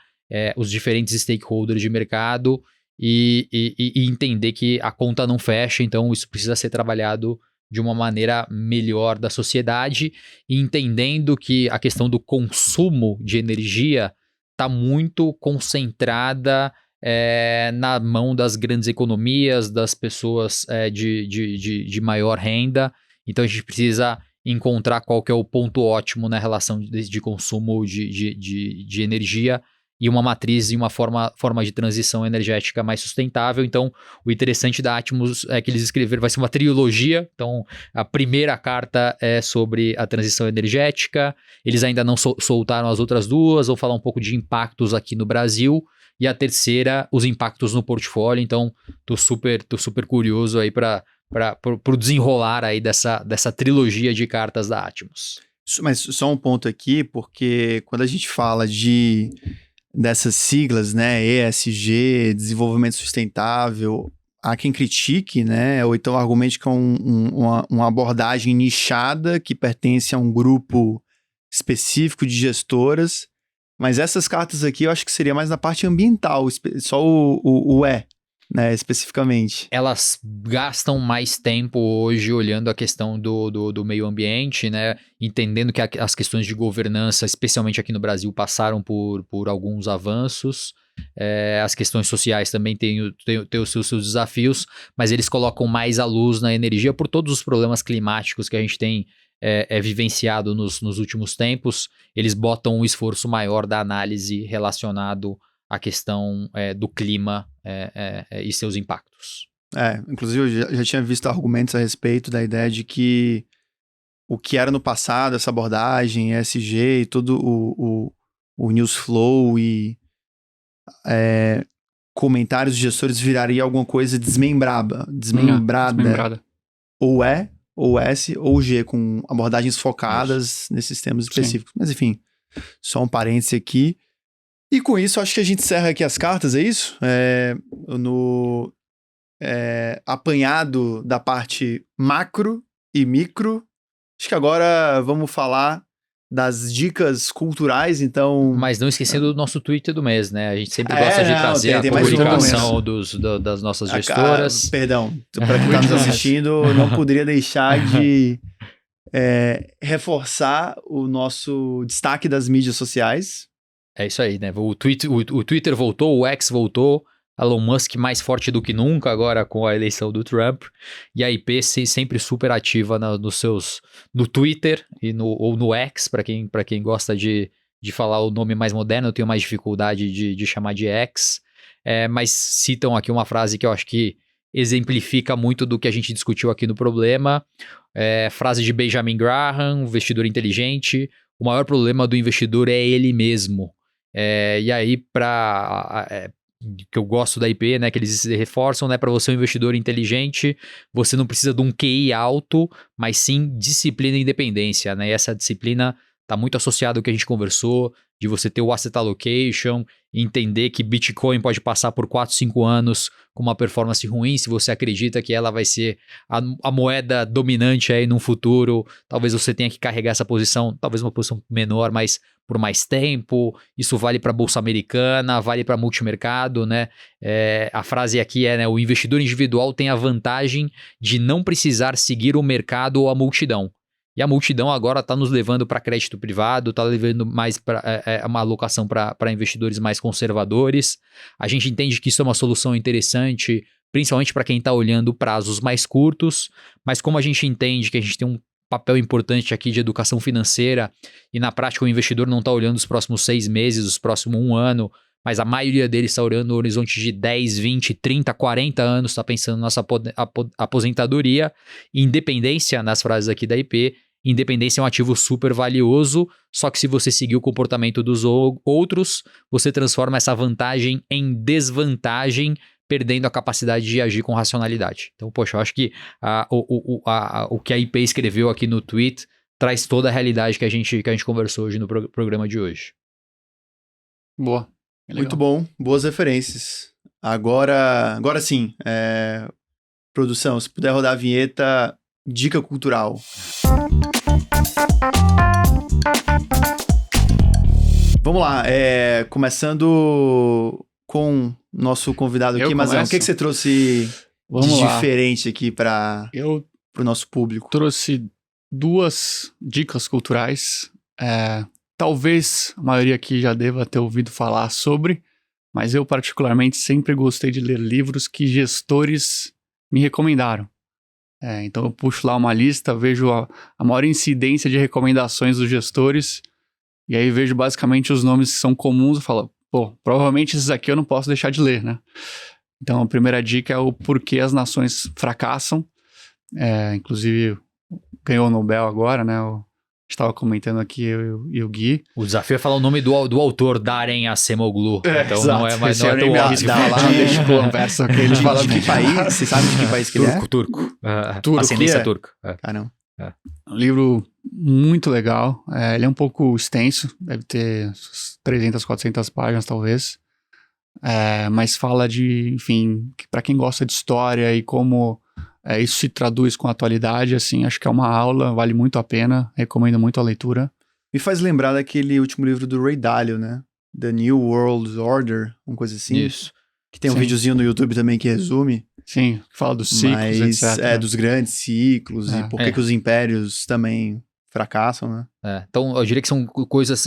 os diferentes stakeholders de mercado e entender que a conta não fecha, então isso precisa ser trabalhado de uma maneira melhor da sociedade, e entendendo que a questão do consumo de energia está muito concentrada na mão das grandes economias, das pessoas de maior renda. Então a gente precisa encontrar qual que é o ponto ótimo na relação de consumo de energia e uma matriz e uma forma de transição energética mais sustentável. Então, o interessante da Atmos é que eles escreveram, vai ser uma trilogia. Então, a primeira carta é sobre a transição energética. Eles ainda não soltaram as outras duas. Vou falar um pouco de impactos aqui no Brasil. E a terceira, os impactos no portfólio. Então, tô super curioso aí para o desenrolar aí dessa trilogia de cartas da Atmos. Mas só um ponto aqui, porque quando a gente fala dessas siglas, né, ESG, desenvolvimento sustentável, há quem critique, né, ou então argumente que é uma abordagem nichada que pertence a um grupo específico de gestoras, mas essas cartas aqui eu acho que seria mais na parte ambiental, só o E, né, especificamente. Elas gastam mais tempo hoje olhando a questão do meio ambiente, né? Entendendo que as questões de governança, especialmente aqui no Brasil, passaram por alguns avanços. As questões sociais também têm os seus desafios, mas eles colocam mais a luz na energia por todos os problemas climáticos que a gente tem vivenciado nos últimos tempos. Eles botam um esforço maior da análise relacionado a questão do clima e seus impactos. Inclusive eu já tinha visto argumentos a respeito da ideia de que o que era no passado, essa abordagem, ESG e todo o news flow e comentários de gestores viraria alguma coisa desmembrada. Ou E, ou S, ou G, com abordagens focadas nesses temas específicos. Sim. Mas enfim, só um parêntese aqui. E com isso, acho que a gente encerra aqui as cartas, é isso? No apanhado da parte macro e micro. Acho que agora vamos falar das dicas culturais, então... Mas não esquecendo do nosso Twitter do mês, né? A gente sempre gosta de trazer a publicação das nossas gestoras. Perdão, para quem está nos assistindo, eu não poderia deixar de reforçar o nosso destaque das mídias sociais. É isso aí, né? O Twitter voltou, o X voltou, Elon Musk mais forte do que nunca agora com a eleição do Trump, e a IP sempre super ativa no Twitter ou no X, para quem gosta de falar o nome mais moderno. Eu tenho mais dificuldade de chamar de X, mas citam aqui uma frase que eu acho que exemplifica muito do que a gente discutiu aqui no problema. Frase de Benjamin Graham, investidor inteligente: o maior problema do investidor é ele mesmo. E aí, que eu gosto da IP, né, que eles reforçam, né, para você um investidor inteligente, você não precisa de um QI alto, mas sim disciplina e independência, né? E essa disciplina está muito associada ao que a gente conversou, de você ter o asset allocation, entender que Bitcoin pode passar por 4, 5 anos com uma performance ruim. Se você acredita que ela vai ser a moeda dominante aí no futuro, talvez você tenha que carregar essa posição, talvez uma posição menor, mas por mais tempo. Isso vale para a Bolsa Americana, vale para multimercado, né? A frase aqui né, o investidor individual tem a vantagem de não precisar seguir o mercado ou a multidão. E a multidão agora está nos levando para crédito privado, está levando mais para uma alocação para investidores mais conservadores. A gente entende que isso é uma solução interessante, principalmente para quem está olhando prazos mais curtos, mas como a gente entende que a gente tem um papel importante aqui de educação financeira e na prática o investidor não está olhando os próximos 6 meses, os próximos 1 ano, mas a maioria deles está olhando no horizonte de 10, 20, 30, 40 anos, está pensando na nossa aposentadoria. Independência, nas frases aqui da IP, independência é um ativo super valioso, só que se você seguir o comportamento dos outros, você transforma essa vantagem em desvantagem, perdendo a capacidade de agir com racionalidade. Então, poxa, eu acho que o que a IP escreveu aqui no tweet traz toda a realidade que a gente conversou hoje no programa de hoje. Boa. Muito bom, boas referências. Agora sim, produção, se puder rodar a vinheta, dica cultural. Vamos lá, começando com nosso convidado aqui, mas o que você trouxe diferente aqui para o nosso público? Trouxe 2 dicas culturais. talvez a maioria aqui já deva ter ouvido falar sobre, mas eu particularmente sempre gostei de ler livros que gestores me recomendaram. Então eu puxo lá uma lista, vejo a maior incidência de recomendações dos gestores, e aí vejo basicamente os nomes que são comuns e falo, pô, provavelmente esses aqui eu não posso deixar de ler, né? Então a primeira dica é o Porquê as Nações Fracassam. Inclusive ganhou o Nobel agora, né? Eu estava comentando aqui, eu e o Gui. O desafio é falar o nome do autor, Darren Acemoglu. Então exato. não é mais eu nem me arrisco falar, deixa eu conversa que ele fala de que país? Você sabe de que país que ele é? Turco. Turco. Ascendência turca. Caramba. Um livro muito legal. Ele é um pouco extenso, deve ter 300, 400 páginas talvez. Mas fala de, enfim, para quem gosta de história e como isso se traduz com a atualidade, assim, acho que é uma aula, vale muito a pena, recomendo muito a leitura. Me faz lembrar daquele último livro do Ray Dalio, né? The New World Order, uma coisa assim. Isso. Que tem um videozinho no YouTube também que resume. Sim, que fala dos ciclos, etc. Dos grandes ciclos e por que os impérios também fracassam, né? Então, eu diria que são coisas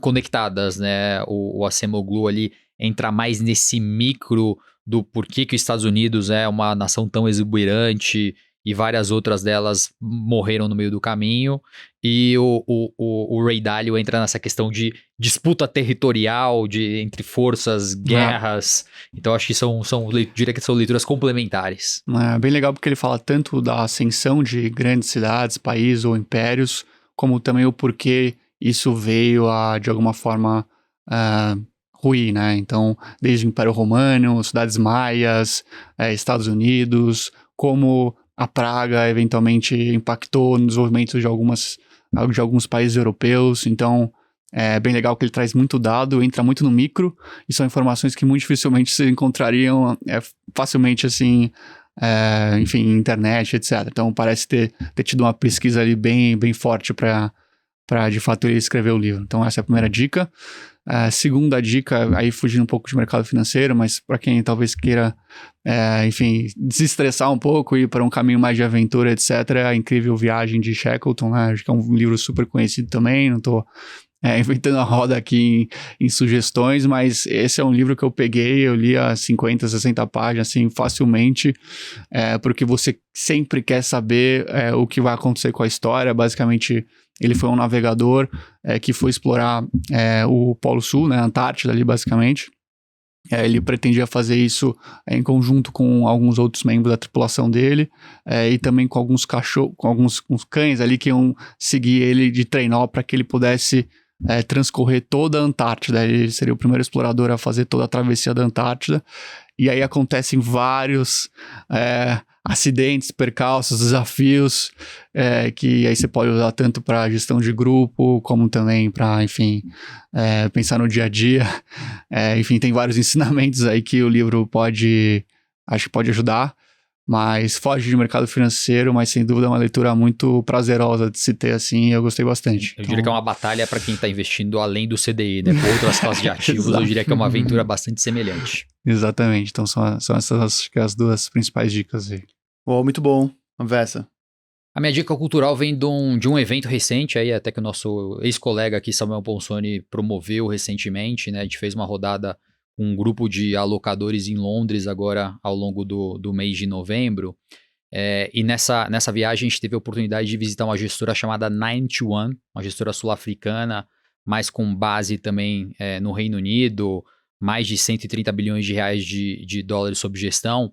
conectadas, né? O Acemoglu ali entra mais nesse micro do porquê que os Estados Unidos é uma nação tão exuberante e várias outras delas morreram no meio do caminho. E o Ray Dalio entra nessa questão de disputa territorial entre forças, guerras. Então, acho que diria que são leituras complementares. É bem legal porque ele fala tanto da ascensão de grandes cidades, países ou impérios, como também o porquê isso veio a, de alguma forma, ruir, né? Então, desde o Império Romano, cidades maias, Estados Unidos, como a praga eventualmente impactou no desenvolvimento de alguns países europeus. Então, é bem legal que ele traz muito dado, entra muito no micro, e são informações que muito dificilmente se encontrariam facilmente, assim, enfim, internet, etc. Então, parece ter tido uma pesquisa ali bem, bem forte para de fato ele escrever o livro. Então, essa é a primeira dica. Segunda dica, aí fugindo um pouco de mercado financeiro, mas para quem talvez queira, enfim, desestressar um pouco e ir para um caminho mais de aventura, etc., A Incrível Viagem de Shackleton, né? Acho que é um livro super conhecido também, não estou inventando a roda aqui em sugestões, mas esse é um livro que eu peguei, eu li a 50, 60 páginas, assim, facilmente, porque você sempre quer saber o que vai acontecer com a história. Basicamente, ele foi um navegador que foi explorar o Polo Sul, né, a Antártida ali, basicamente. Ele pretendia fazer isso em conjunto com alguns outros membros da tripulação dele, e também com alguns cachorros, com alguns cães ali que iam seguir ele de trenó para que ele pudesse transcorrer toda a Antártida. Ele seria o primeiro explorador a fazer toda a travessia da Antártida. E aí acontecem vários acidentes, percalços, desafios, que aí você pode usar tanto para gestão de grupo, como também para, enfim, pensar no dia a dia. Enfim, tem vários ensinamentos aí que o livro acho que pode ajudar, mas foge de mercado financeiro, mas sem dúvida é uma leitura muito prazerosa de se ter, assim, eu gostei bastante. Eu diria que é uma batalha para quem está investindo além do CDI, né, com outras classes de ativos. Eu diria que é uma aventura bastante semelhante. Exatamente, então são essas acho que as duas principais dicas aí. Muito bom, Vessa. A minha dica cultural vem de um evento recente, aí até que o nosso ex-colega aqui, Samuel Ponsoni, promoveu recentemente, né? A gente fez uma rodada com um grupo de alocadores em Londres agora ao longo do mês de novembro. E nessa viagem a gente teve a oportunidade de visitar uma gestora chamada 91, uma gestora sul-africana, mas com base também no Reino Unido, mais de 130 bilhões de reais de dólares sob gestão.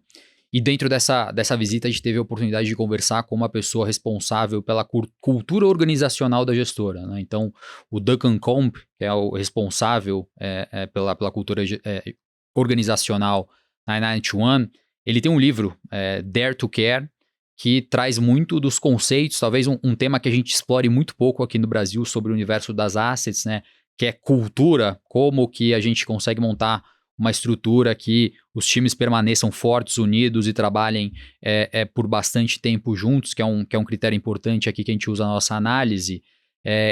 E dentro dessa visita a gente teve a oportunidade de conversar com uma pessoa responsável pela cultura organizacional da gestora, né? Então, o Duncan Comp, que é o responsável pela cultura organizacional na 91, ele tem um livro, Dare to Care, que traz muito dos conceitos, talvez um tema que a gente explore muito pouco aqui no Brasil sobre o universo das assets, né? Que é cultura, como que a gente consegue montar uma estrutura que os times permaneçam fortes, unidos e trabalhem por bastante tempo juntos, que é um critério importante aqui que a gente usa na nossa análise.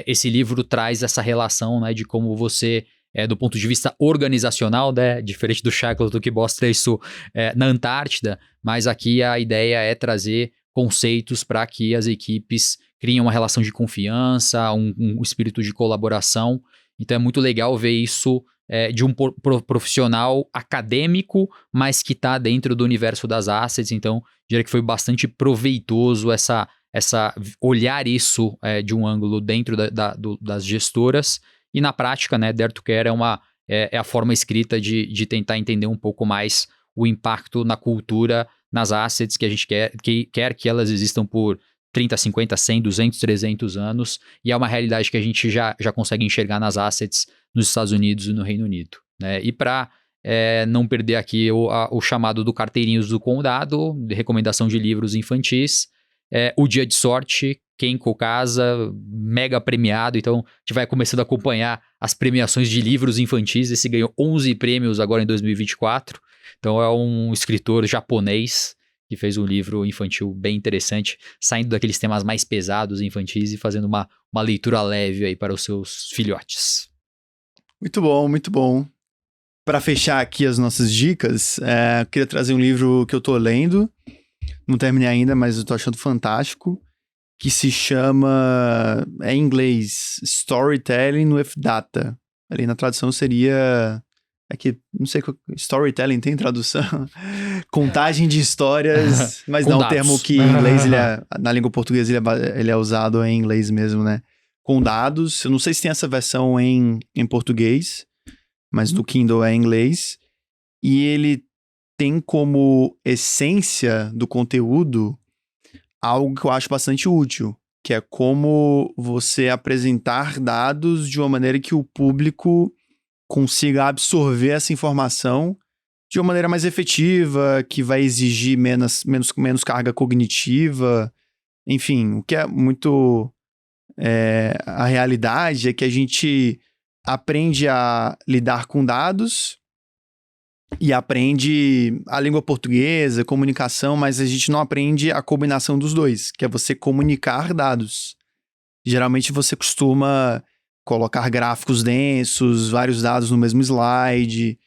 Esse livro traz essa relação, né, de como você, do ponto de vista organizacional, né, diferente do Shackleton que mostra isso na Antártida, mas aqui a ideia é trazer conceitos para que as equipes criam uma relação de confiança, um espírito de colaboração. Então é muito legal ver isso de um profissional acadêmico, mas que está dentro do universo das assets. Então, diria que foi bastante proveitoso essa olhar isso de um ângulo dentro das gestoras. E na prática, né, Dare to Care é a forma escrita de tentar entender um pouco mais o impacto na cultura, nas assets que a gente quer que elas existam por 30, 50, 100, 200, 300 anos, e é uma realidade que a gente já consegue enxergar nas assets nos Estados Unidos e no Reino Unido, né? E para não perder aqui o chamado do Carteirinhos do Condado, de recomendação de livros infantis, O Dia de Sorte, Kenko Casa, mega premiado, então a gente vai começando a acompanhar as premiações de livros infantis. Esse ganhou 11 prêmios agora em 2024, então é um escritor japonês que fez um livro infantil bem interessante, saindo daqueles temas mais pesados infantis e fazendo uma leitura leve aí para os seus filhotes. Muito bom, muito bom. Para fechar aqui as nossas dicas, eu queria trazer um livro que eu tô lendo, não terminei ainda, mas eu tô achando fantástico, que se chama, em inglês, Storytelling with Data. Ali na tradução seria... Aqui, não sei, storytelling tem tradução? Contagem de histórias, mas não, o termo que em inglês, na língua portuguesa, ele é usado em inglês mesmo, né? Com dados, eu não sei se tem essa versão em português, mas no Kindle é em inglês. E ele tem como essência do conteúdo algo que eu acho bastante útil, que é como você apresentar dados de uma maneira que o público consiga absorver essa informação de uma maneira mais efetiva, que vai exigir menos carga cognitiva. Enfim, o que é muito... a realidade é que a gente aprende a lidar com dados e aprende a língua portuguesa, comunicação, mas a gente não aprende a combinação dos dois, que é você comunicar dados. Geralmente você costuma colocar gráficos densos, vários dados no mesmo slide,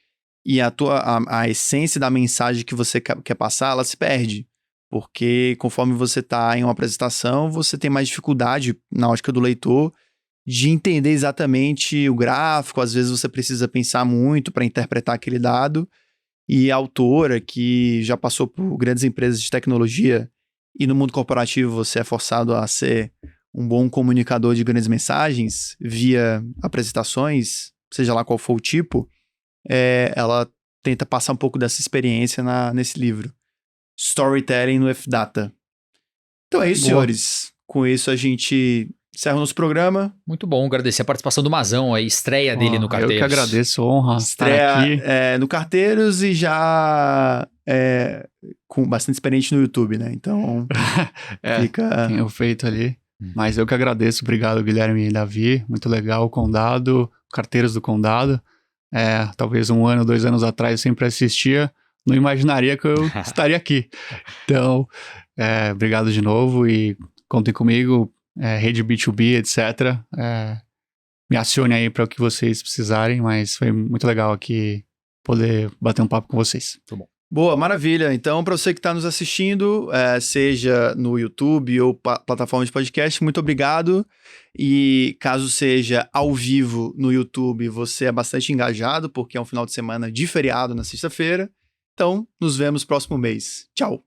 e a essência da mensagem que você quer passar, ela se perde. Porque conforme você está em uma apresentação, você tem mais dificuldade, na ótica do leitor, de entender exatamente o gráfico. Às vezes você precisa pensar muito para interpretar aquele dado. E a autora, que já passou por grandes empresas de tecnologia, e no mundo corporativo você é forçado a ser um bom comunicador de grandes mensagens via apresentações, seja lá qual for o tipo, ela tenta passar um pouco dessa experiência nesse livro. Storytelling with Data. Então é isso, senhores. Com isso a gente encerra o nosso programa. Muito bom, agradecer a participação do Mazão, a estreia dele no Carteiros. Eu que agradeço, honra estreia estar aqui. No Carteiros e já com bastante experiente no YouTube, né? Então fica... Tenho feito ali. Mas eu que agradeço, obrigado Guilherme e Davi, muito legal o Condado, Carteiros do Condado. Talvez 1 ano, 2 anos atrás eu sempre assistia, não imaginaria que eu estaria aqui. Então, obrigado de novo e contem comigo, rede B2B, etc. Me acione aí para o que vocês precisarem, mas foi muito legal aqui poder bater um papo com vocês. Muito bom. Boa, maravilha. Então, para você que está nos assistindo, seja no YouTube ou plataforma de podcast, muito obrigado. E caso seja ao vivo no YouTube, você é bastante engajado, porque é um final de semana de feriado na sexta-feira. Então, nos vemos próximo mês. Tchau!